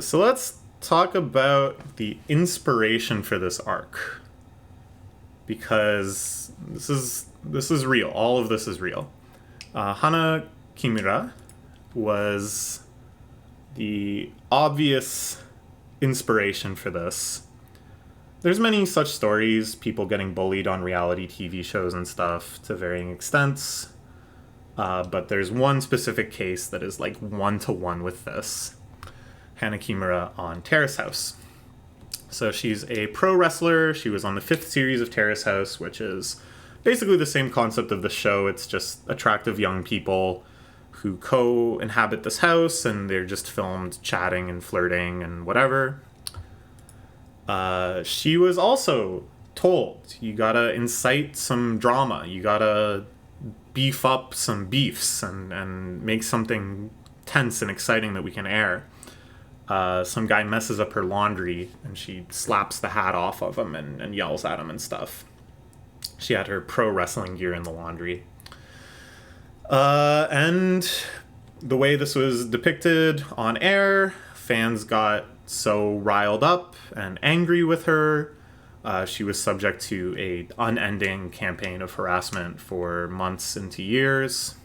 So let's talk about the inspiration for this arc, because this is real. All of this is real. Hana Kimura was the obvious inspiration for this. There's many such stories, people getting bullied on reality TV shows and stuff to varying extents. But there's one specific case that is like one-to-one with this. Hana Kimura on Terrace House. So she's a pro wrestler. She was on the 5th series of Terrace House, which is basically the same concept of the show. It's just attractive young people who co-inhabit this house, and they're just filmed chatting and flirting and whatever. She was also told, you gotta incite some drama, you gotta beef up some beefs and make something tense and exciting that we can air. Some guy messes up her laundry, and she slaps the hat off of him and yells at him and stuff. She had her pro wrestling gear in the laundry. And the way this was depicted on air, fans got so riled up and angry with her. She was subject to an unending campaign of harassment for months into years.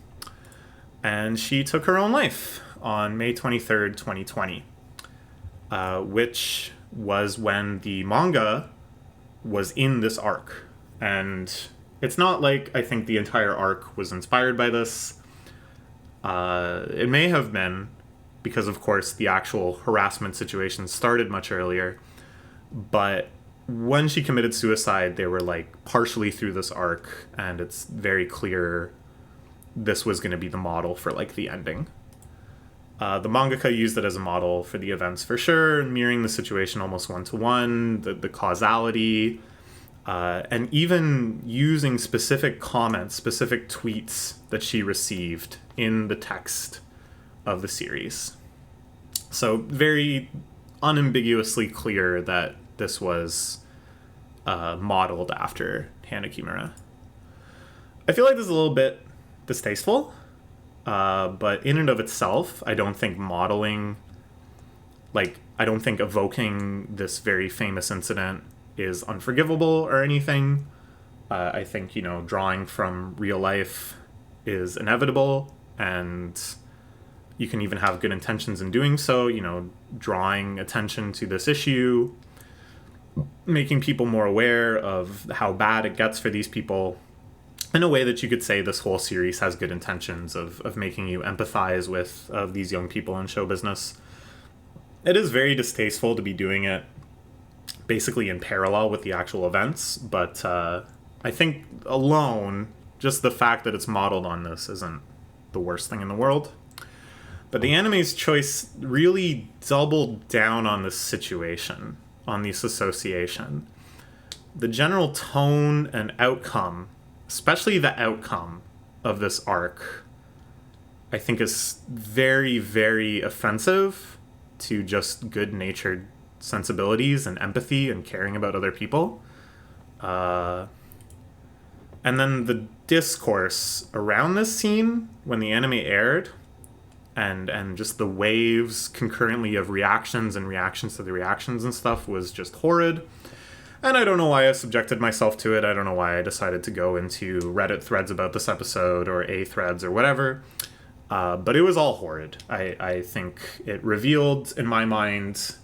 And she took her own life on May 23rd, 2020, which was when the manga was in this arc. And it's not like I think the entire arc was inspired by this. It may have been, because of course the actual harassment situation started much earlier. But when she committed suicide, they were like partially through this arc, and it's very clear this was going to be the model for like the ending. The mangaka used it as a model for the events for sure, mirroring the situation almost one-to-one, the causality, and even using specific comments, specific tweets that she received in the text of the series. So very unambiguously clear that this was modeled after Hana Kimura. I feel like this is a little bit distasteful, but in and of itself, I don't think modeling, I don't think evoking this very famous incident is unforgivable or anything. I think, drawing from real life is inevitable, and you can even have good intentions in doing so, drawing attention to this issue, making people more aware of how bad it gets for these people, in a way that you could say this whole series has good intentions of making you empathize with these young people in show business. It is very distasteful to be doing it basically in parallel with the actual events, but I think alone, just the fact that it's modeled on this isn't the worst thing in the world. But the anime's choice really doubled down on this situation, on this association. The general tone and outcome especially the outcome of this arc, I think is very, very offensive to just good-natured sensibilities and empathy and caring about other people. And then the discourse around this scene when the anime aired, and just the waves concurrently of reactions and reactions to the reactions and stuff was just horrid. And I don't know why I subjected myself to it. I don't know why I decided to go into Reddit threads about this episode or A threads or whatever. But it was all horrid. I think it revealed, in my mind,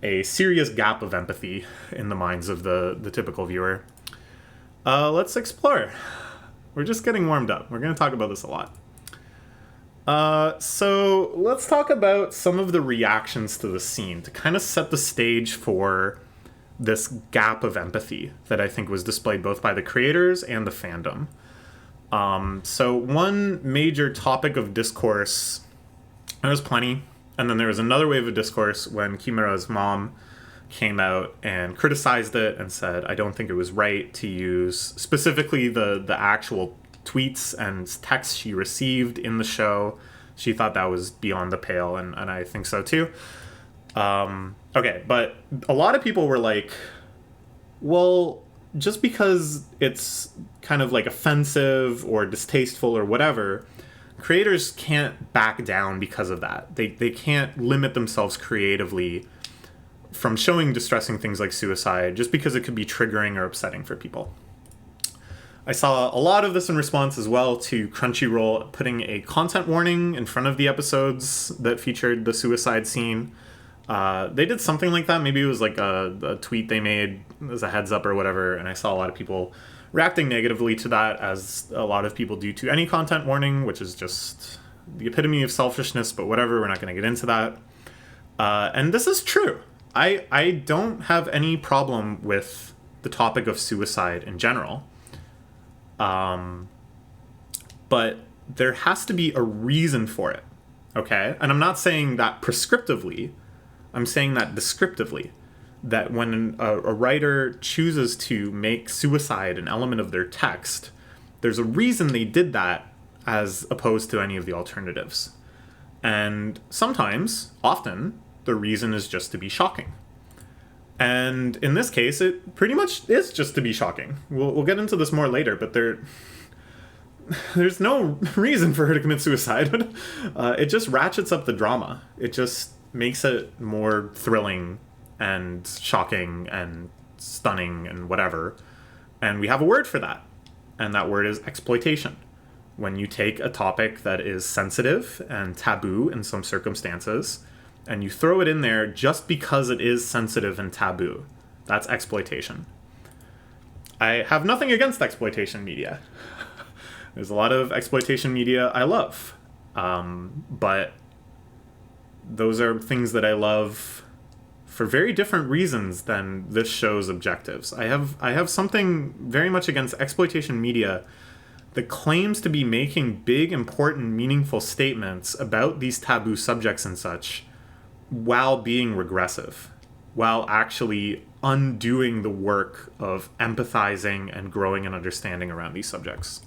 a serious gap of empathy in the minds of the typical viewer. Let's explore. We're just getting warmed up. We're going to talk about this a lot. So let's talk about some of the reactions to the scene to kind of set the stage for this gap of empathy that I think was displayed both by the creators and the fandom. So one major topic of discourse, there was plenty, and then there was another wave of discourse when Kimura's mom came out and criticized it and said, I don't think it was right to use specifically the actual tweets and texts she received in the show. She thought that was beyond the pale, and I think so too. Okay, but a lot of people were like, well, just because it's kind of like offensive or distasteful or whatever, creators can't back down because of that. They can't limit themselves creatively from showing distressing things like suicide just because it could be triggering or upsetting for people. I saw a lot of this in response as well to Crunchyroll putting a content warning in front of the episodes that featured the suicide scene. They did something like that. Maybe it was like a tweet they made as a heads up or whatever, and I saw a lot of people reacting negatively to that, as a lot of people do to any content warning, which is just the epitome of selfishness, but whatever, we're not going to get into that. And this is true. I don't have any problem with the topic of suicide in general. But there has to be a reason for it, okay? And I'm not saying that prescriptively. I'm saying that descriptively. That when a writer chooses to make suicide an element of their text, there's a reason they did that as opposed to any of the alternatives. And sometimes, often, the reason is just to be shocking. And in this case, it pretty much is just to be shocking. We'll get into this more later, but there's no reason for her to commit suicide. It just ratchets up the drama. It just makes it more thrilling and shocking and stunning and whatever. And we have a word for that. And that word is exploitation. When you take a topic that is sensitive and taboo in some circumstances, and you throw it in there just because it is sensitive and taboo, that's exploitation. I have nothing against exploitation media. There's a lot of exploitation media I love. But those are things that I love for very different reasons than this show's objectives. I have something very much against exploitation media that claims to be making big, important, meaningful statements about these taboo subjects and such, while being regressive, while actually undoing the work of empathizing and growing an understanding around these subjects.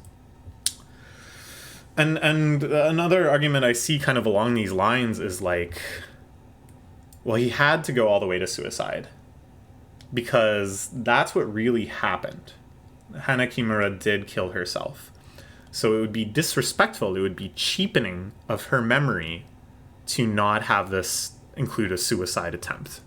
And another argument I see kind of along these lines is like, well, he had to go all the way to suicide because that's what really happened. Hana Kimura did kill herself. So it would be disrespectful, it would be cheapening of her memory to not have this include a suicide attempt.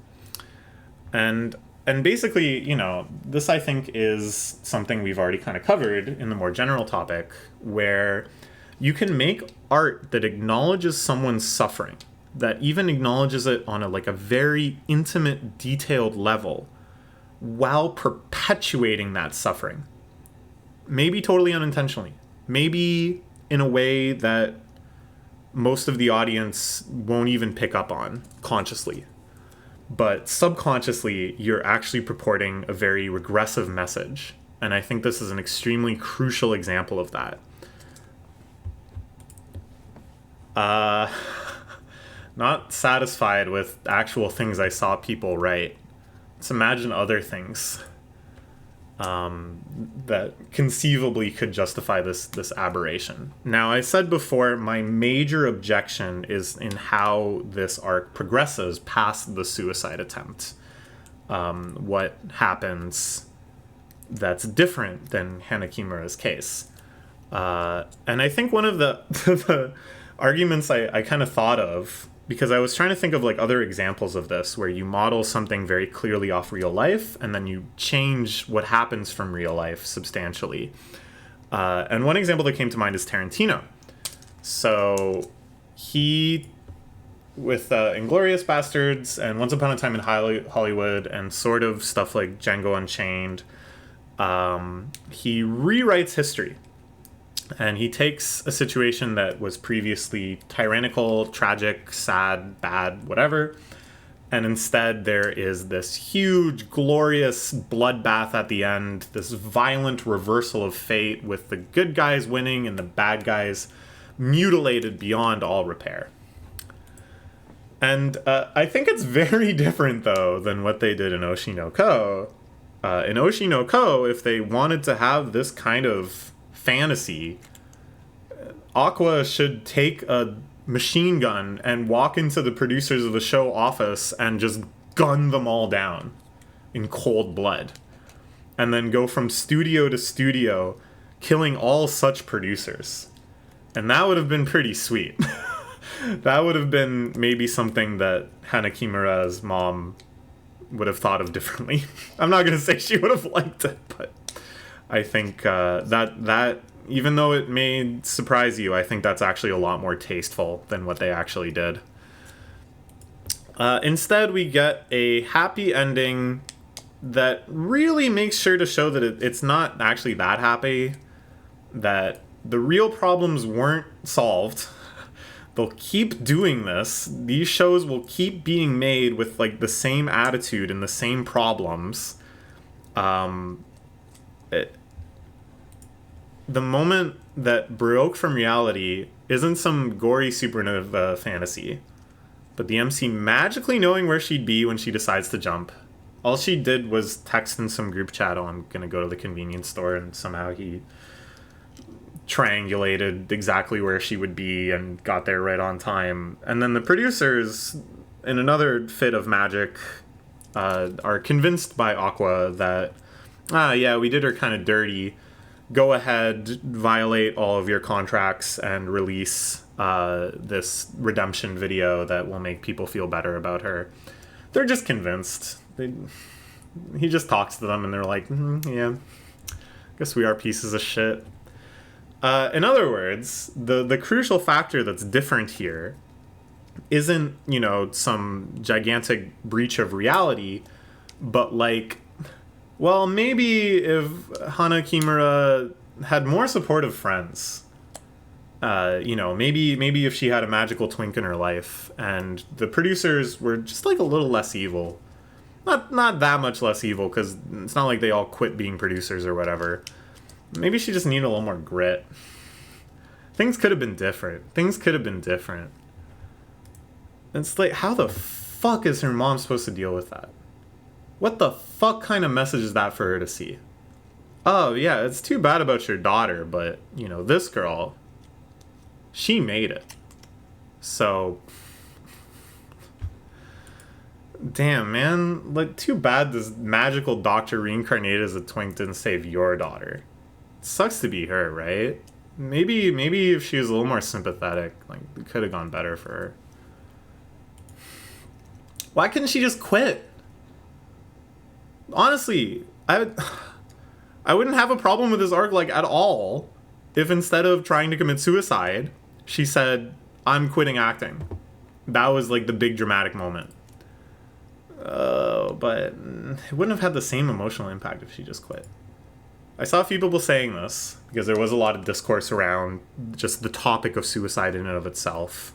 And basically, you know, this I think is something we've already kind of covered in the more general topic, where you can make art that acknowledges someone's suffering, that even acknowledges it on a very intimate, detailed level, while perpetuating that suffering. Maybe totally unintentionally. Maybe in a way that most of the audience won't even pick up on consciously. But subconsciously, you're actually purporting a very regressive message. And I think this is an extremely crucial example of that. Not satisfied with actual things I saw people write. Let's imagine other things. that conceivably could justify this aberration. Now, I said before, my major objection is in how this arc progresses past the suicide attempt. What happens that's different than Hanakimura's case. And I think one of the, the arguments I kind of thought of, because I was trying to think of like other examples of this where you model something very clearly off real life and then you change what happens from real life substantially. And one example that came to mind is Tarantino. So he, with Inglourious Bastards and Once Upon a Time in Hollywood and sort of stuff like Django Unchained, he rewrites history. And he takes a situation that was previously tyrannical, tragic, sad, bad, whatever, and instead there is this huge, glorious bloodbath at the end, this violent reversal of fate with the good guys winning and the bad guys mutilated beyond all repair. And I think it's very different, though, than what they did in Oshi no Ko. In Oshi no Ko, if they wanted to have this kind of fantasy, Aqua should take a machine gun and walk into the producers of the show office and just gun them all down in cold blood. And then go from studio to studio, killing all such producers. And that would have been pretty sweet. That would have been maybe something that Hanakimura's mom would have thought of differently. I'm not going to say she would have liked it, but I think that even though it may surprise you, I think that's actually a lot more tasteful than what they actually did. Instead, we get a happy ending that really makes sure to show that it's not actually that happy, that the real problems weren't solved. They'll keep doing this. These shows will keep being made with like the same attitude and the same problems. The moment that broke from reality isn't some gory supernova fantasy, but the MC magically knowing where she'd be when she decides to jump. All she did was text in some group chat, "Oh, I'm gonna go to the convenience store," and somehow he triangulated exactly where she would be and got there right on time. And then the producers, in another fit of magic, are convinced by Aqua that, yeah, we did her kind of dirty. Go ahead, violate all of your contracts and release this redemption video that will make people feel better about her. They're just convinced. He just talks to them and they're like, yeah, guess we are pieces of shit. In other words, the crucial factor that's different here isn't, some gigantic breach of reality, but like, well, maybe if Hana Kimura had more supportive friends, maybe if she had a magical twink in her life and the producers were just like a little less evil, not that much less evil, because it's not like they all quit being producers or whatever. Maybe she just needed a little more grit. Things could have been different. It's like, how the fuck is her mom supposed to deal with that? What the fuck kind of message is that for her to see? Oh, yeah, it's too bad about your daughter, but, this girl, she made it. So, damn, man. Like, too bad this magical doctor reincarnated as a twink didn't save your daughter. It sucks to be her, right? Maybe if she was a little more sympathetic, like, it could have gone better for her. Why couldn't she just quit? Honestly, I wouldn't have a problem with this arc, like, at all, if instead of trying to commit suicide, she said, "I'm quitting acting." That was, like, the big dramatic moment. But it wouldn't have had the same emotional impact if she just quit. I saw a few people saying this, because there was a lot of discourse around just the topic of suicide in and of itself.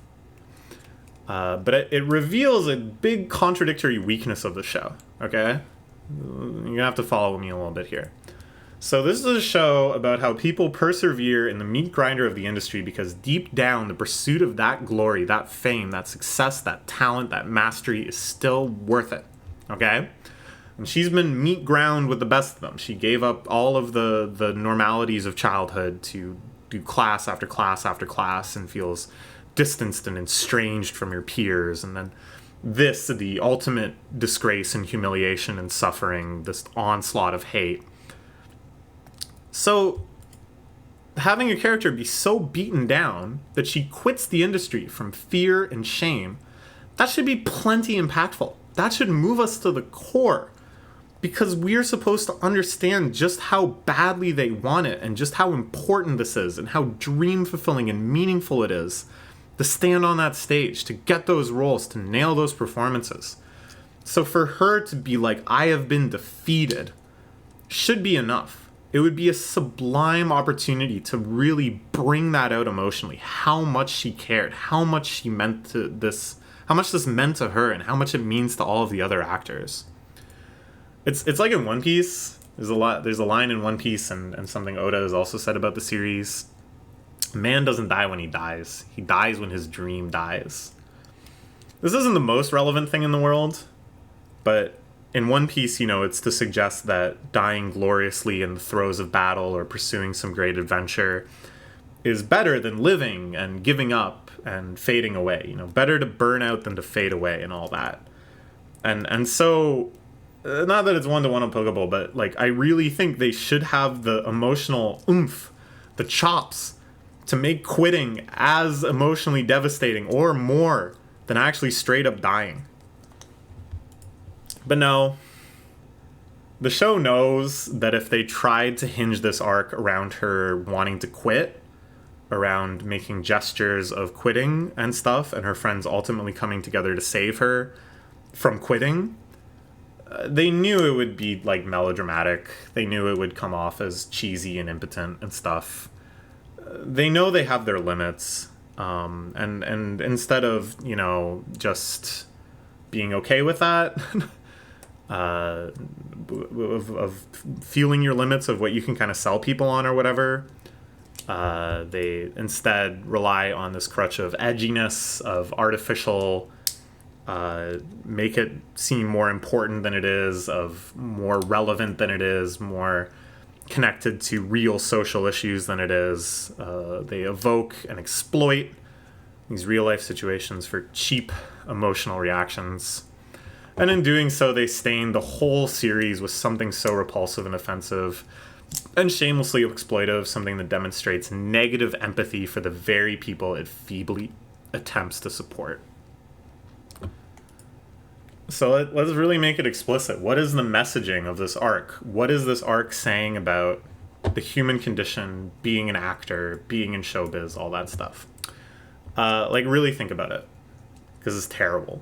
But it reveals a big contradictory weakness of the show, okay? You're gonna have to follow me a little bit here. So this is a show about how people persevere in the meat grinder of the industry because deep down the pursuit of that glory, that fame, that success, that talent, that mastery is still worth it, okay? And she's been meat ground with the best of them. She gave up all of the normalities of childhood to do class after class after class and feels distanced and estranged from her peers. And then the ultimate disgrace and humiliation and suffering, this onslaught of hate. So having a character be so beaten down that she quits the industry from fear and shame, that should be plenty impactful. That should move us to the core, because we're supposed to understand just how badly they want it and just how important this is and how dream fulfilling and meaningful it is to stand on that stage, to get those roles, to nail those performances. So for her to be like, I have been defeated, should be enough. It would be a sublime opportunity to really bring that out emotionally, how much she cared, how much she meant to this, how much this meant to her, and how much it means to all of the other actors. It's like in One Piece. There's a line in One Piece and something Oda has also said about the series. Man doesn't die when he dies. He dies when his dream dies. This isn't the most relevant thing in the world, but in One Piece, it's to suggest that dying gloriously in the throes of battle or pursuing some great adventure is better than living and giving up and fading away. Better to burn out than to fade away and all that. And so, not that it's one-to-one applicable, but I really think they should have the emotional oomph, the chops, to make quitting as emotionally devastating or more than actually straight up dying. But no, the show knows that if they tried to hinge this arc around her wanting to quit, around making gestures of quitting and stuff, and her friends ultimately coming together to save her from quitting, they knew it would be melodramatic. They knew it would come off as cheesy and impotent and stuff. They know they have their limits, and instead of just being okay with that, of feeling your limits of what you can kind of sell people on or whatever, they instead rely on this crutch of edginess, of artificial, make it seem more important than it is, of more relevant than it is, more connected to real social issues than it is. They evoke and exploit these real life situations for cheap emotional reactions. And in doing so, they stain the whole series with something so repulsive and offensive and shamelessly exploitive, something that demonstrates negative empathy for the very people it feebly attempts to support. So let's really make it explicit. What is the messaging of this arc? What is this arc saying about the human condition, being an actor, being in showbiz, all that stuff? Really think about it, because it's terrible.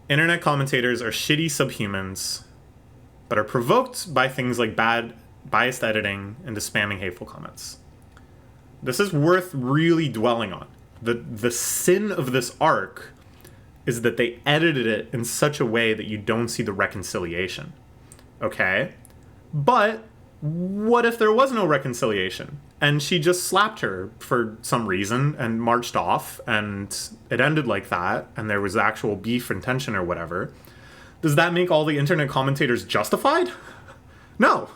Internet commentators are shitty subhumans, but are provoked by things like biased editing and spamming hateful comments. This is worth really dwelling on. The sin of this arc is that they edited it in such a way that you don't see the reconciliation. Okay? But what if there was no reconciliation? And she just slapped her for some reason and marched off, and it ended like that, and there was actual beef and tension or whatever. Does that make all the internet commentators justified? No.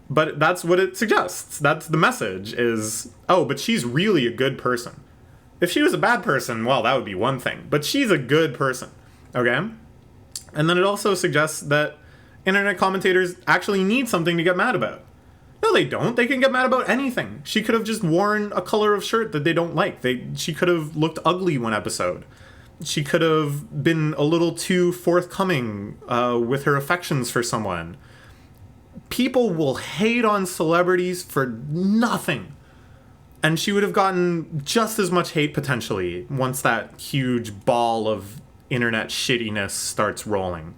But that's what it suggests. That's the message is, oh, but she's really a good person. If she was a bad person, well, that would be one thing. But she's a good person, okay? And then it also suggests that internet commentators actually need something to get mad about. No, they don't. They can get mad about anything. She could have just worn a color of shirt that they don't like. She could have looked ugly one episode. She could have been a little too forthcoming with her affections for someone. People will hate on celebrities for nothing. And she would have gotten just as much hate potentially once that huge ball of internet shittiness starts rolling.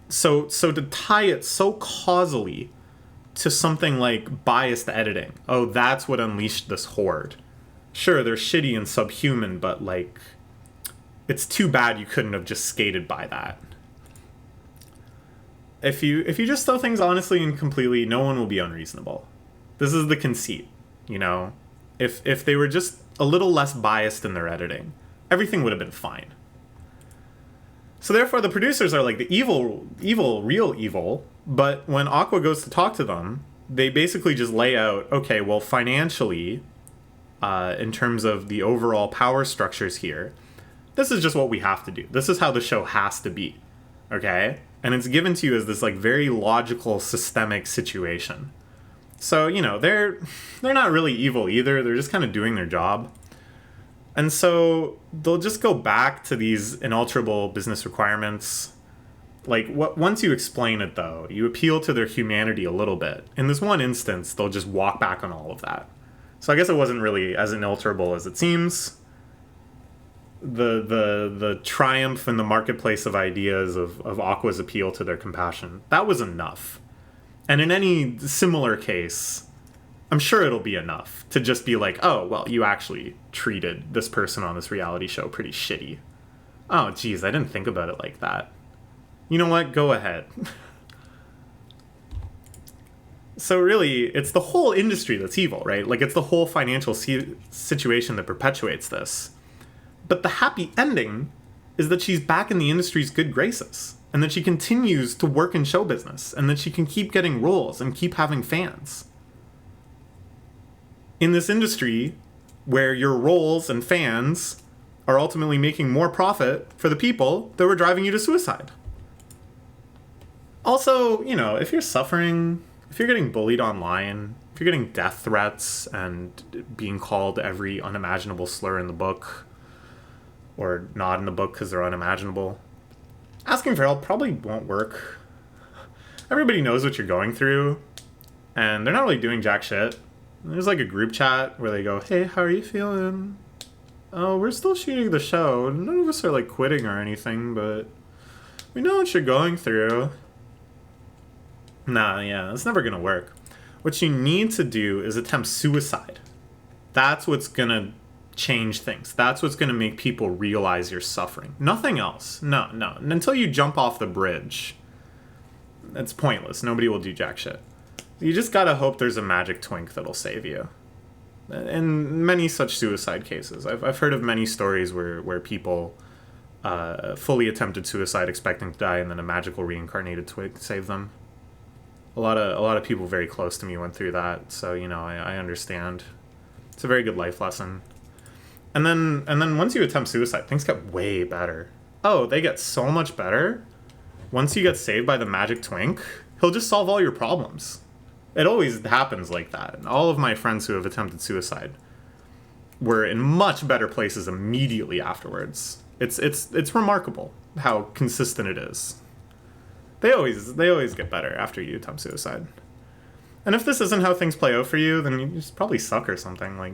So to tie it so causally to something like biased editing, oh, that's what unleashed this horde. Sure, they're shitty and subhuman, but it's too bad you couldn't have just skated by that. If you just throw things honestly and completely, no one will be unreasonable. This is the conceit, If they were just a little less biased in their editing, everything would have been fine. So therefore, the producers are like the real evil. But when Aqua goes to talk to them, they basically just lay out, okay, well, financially, in terms of the overall power structures here, this is just what we have to do. This is how the show has to be, okay? And it's given to you as this like very logical, systemic situation. So, you know, they're not really evil either. They're just kind of doing their job. And so they'll just go back to these inalterable business requirements. Like, once you explain it, though, you appeal to their humanity a little bit. In this one instance, they'll just walk back on all of that. So I guess it wasn't really as inalterable as it seems. The triumph in the marketplace of ideas of Aqua's appeal to their compassion, that was enough. And in any similar case, I'm sure it'll be enough to just be like, oh, well, you actually treated this person on this reality show pretty shitty. Oh, geez, I didn't think about it like that. You know what? Go ahead. So really, it's the whole industry that's evil, right? Like, it's the whole financial situation that perpetuates this. But the happy ending is that she's back in the industry's good graces, and that she continues to work in show business, and that she can keep getting roles and keep having fans. In this industry, where your roles and fans are ultimately making more profit for the people that were driving you to suicide. Also, you know, if you're suffering, if you're getting bullied online, if you're getting death threats and being called every unimaginable slur in the book, or not in the book because they're unimaginable, asking for help probably won't work. Everybody knows what you're going through, and they're not really doing jack shit. There's like a group chat where they go, hey, how are you feeling? Oh, we're still shooting the show. None of us are like quitting or anything, but we know what you're going through. Nah, yeah, that's never gonna work. What you need to do is attempt suicide. That's what's gonna change things. That's what's gonna make people realize you're suffering. Nothing else. No. Until you jump off the bridge, it's pointless. Nobody will do jack shit. You just gotta hope there's a magic twink that'll save you. In many such suicide cases, I've heard of many stories where people fully attempted suicide expecting to die, and then a magical reincarnated twink saved them. A lot of people very close to me went through that, so you know I understand. It's a very good life lesson. And then once you attempt suicide, things get way better. Oh, they get so much better. Once you get saved by the magic twink, he'll just solve all your problems. It always happens like that. And all of my friends who have attempted suicide were in much better places immediately afterwards. It's remarkable how consistent it is. They always get better after you attempt suicide. And if this isn't how things play out for you, then you just probably suck or something. Like,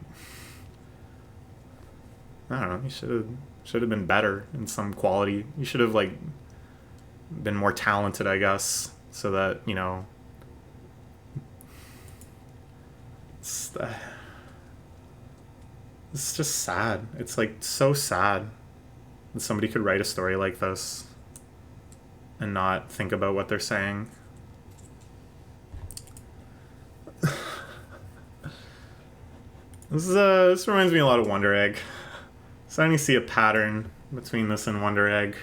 I don't know, you should have been better in some quality. You should have like been more talented, I guess, so that, you know, it's just sad. It's like so sad that somebody could write a story like this and not think about what they're saying. This reminds me a lot of Wonder Egg. Starting to see a pattern between this and Wonder Egg.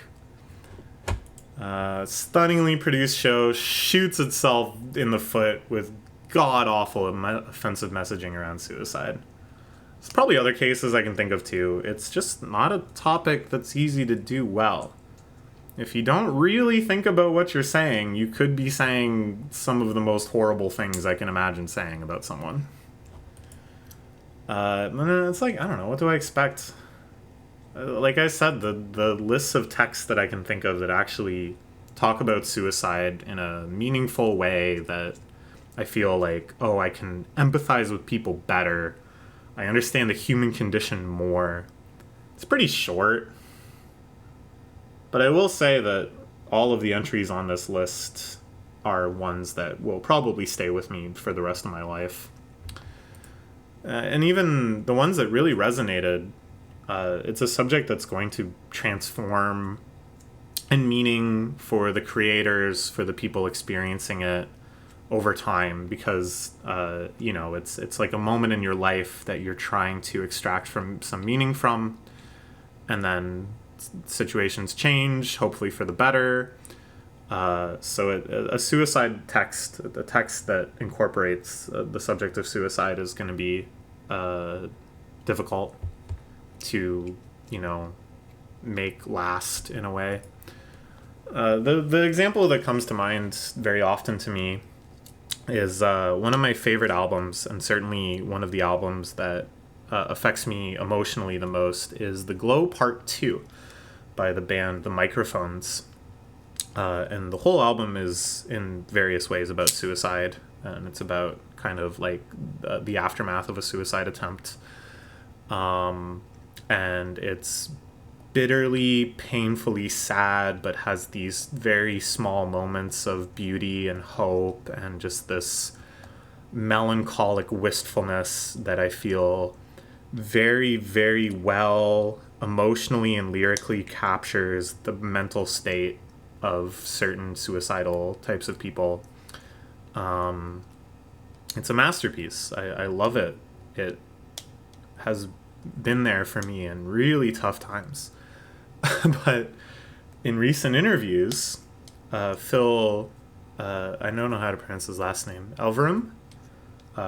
Stunningly produced show shoots itself in the foot with god-awful offensive messaging around suicide. There's probably other cases I can think of too. It's just not a topic that's easy to do well. If you don't really think about what you're saying, you could be saying some of the most horrible things I can imagine saying about someone. It's like, I don't know, what do I expect? Like I said, the lists of texts that I can think of that actually talk about suicide in a meaningful way that I feel like, oh, I can empathize with people better. I understand the human condition more. It's pretty short. But I will say that all of the entries on this list are ones that will probably stay with me for the rest of my life. And even the ones that really resonated, it's a subject that's going to transform in meaning for the creators, for the people experiencing it over time, because you know, it's like a moment in your life that you're trying to extract from some meaning from, and then situations change, hopefully for the better. So a suicide text, a text that incorporates the subject of suicide, is going to be difficult to, make last in a way. The example that comes to mind very often to me is one of my favorite albums, and certainly one of the albums that affects me emotionally the most, is The Glow Part 2 by the band The Microphones. And the whole album is in various ways about suicide, and it's about kind of like the aftermath of a suicide attempt. And it's bitterly, painfully sad, but has these very small moments of beauty and hope and just this melancholic wistfulness that I feel very, very well emotionally and lyrically captures the mental state of certain suicidal types of people. It's a masterpiece. I love it. It has been there for me in really tough times. But in recent interviews, Phil, I don't know how to pronounce his last name, Elverum,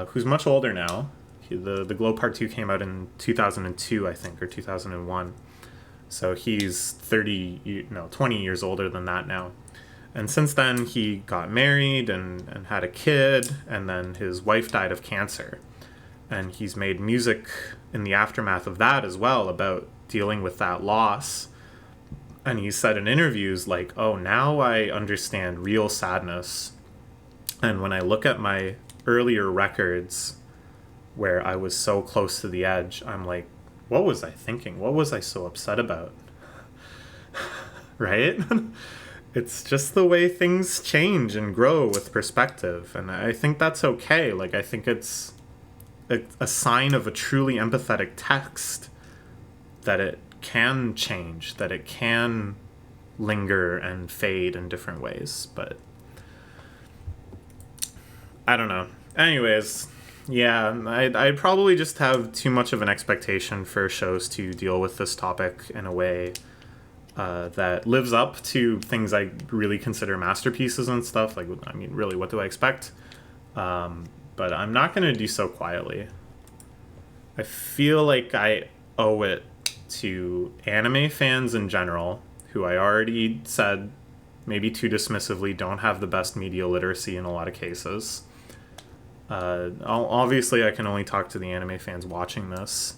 who's much older now. The Glow Part 2 came out in 2002, I think, or 2001. So he's 20 years older than that now. And since then, he got married and had a kid, and then his wife died of cancer. And he's made music in the aftermath of that as well, about dealing with that loss. And he said in interviews, like, oh, now I understand real sadness. And when I look at my earlier records where I was so close to the edge, I'm like, what was I thinking? What was I so upset about? Right? It's just the way things change and grow with perspective. And I think that's okay. Like, I think it's a sign of a truly empathetic text that it can change, that it can linger and fade in different ways. But I don't know. Anyways, yeah, I'd probably just have too much of an expectation for shows to deal with this topic in a way that lives up to things I really consider masterpieces and stuff. Like, I mean, really, what do I expect? But I'm not going to do so quietly. I feel like I owe it to anime fans in general, who I already said, maybe too dismissively, don't have the best media literacy in a lot of cases. Obviously, I can only talk to the anime fans watching this,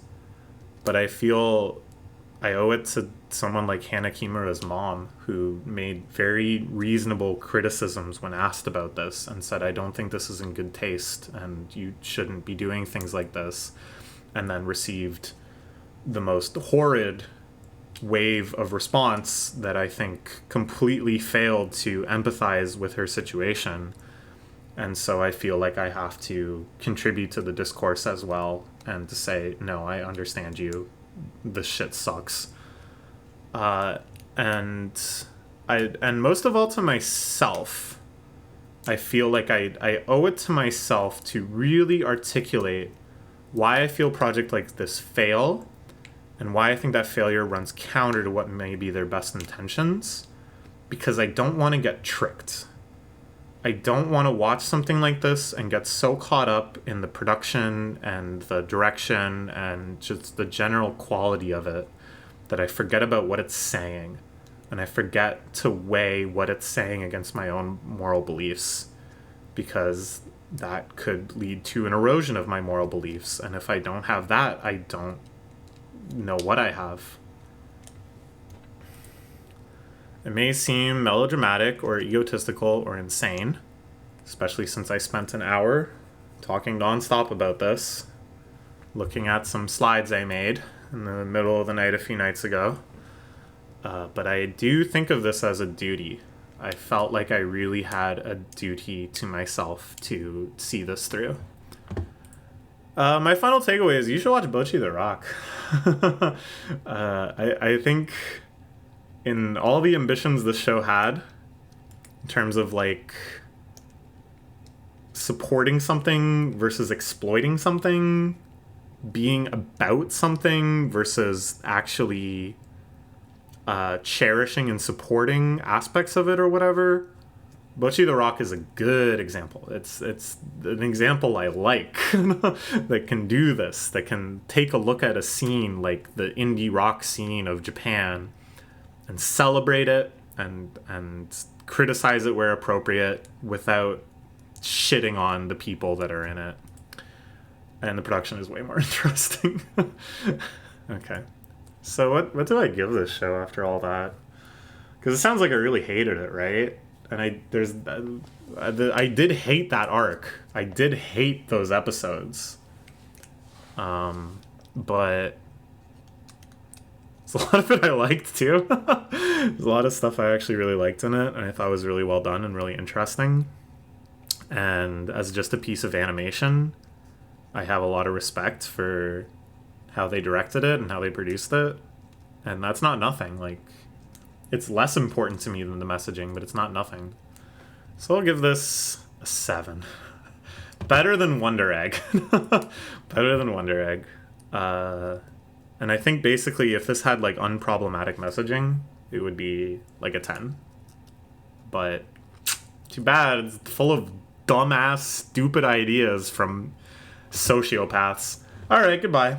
but I feel I owe it to someone like Hana Kimura's mom, who made very reasonable criticisms when asked about this and said, I don't think this is in good taste and you shouldn't be doing things like this, and then received the most horrid wave of response that I think completely failed to empathize with her situation. And so I feel like I have to contribute to the discourse as well, and to say, no, I understand you. This shit sucks. And most of all to myself, I feel like I owe it to myself to really articulate why I feel projects like this fail, and why I think that failure runs counter to what may be their best intentions, because I don't want to get tricked. I don't want to watch something like this and get so caught up in the production and the direction and just the general quality of it that I forget about what it's saying, and I forget to weigh what it's saying against my own moral beliefs, because that could lead to an erosion of my moral beliefs. And if I don't have that, I don't know what I have. It may seem melodramatic or egotistical or insane, especially since I spent an hour talking nonstop about this, looking at some slides I made in the middle of the night a few nights ago. But I do think of this as a duty. I felt like I really had a duty to myself to see this through. My final takeaway is you should watch Bocchi the Rock. I think in all the ambitions this show had, in terms of like supporting something versus exploiting something, being about something versus actually cherishing and supporting aspects of it or whatever, Bocchi the Rock is a good example. It's an example I like that can do this, that can take a look at a scene like the indie rock scene of Japan and celebrate it and criticize it where appropriate without shitting on the people that are in it. And the production is way more interesting. Okay. So what do I give this show after all that? Because it sounds like I really hated it, right? And I did hate that arc. I did hate those episodes. But there's a lot of it I liked too. There's a lot of stuff I actually really liked in it, and I thought was really well done and really interesting. And as just a piece of animation, I have a lot of respect for how they directed it and how they produced it. And that's not nothing. Like, it's less important to me than the messaging, but it's not nothing. So I'll give this a 7. Better than Wonder Egg. Better than Wonder Egg. And I think basically if this had like unproblematic messaging, it would be like a 10. But too bad. It's full of dumbass, stupid ideas from sociopaths. All right, goodbye.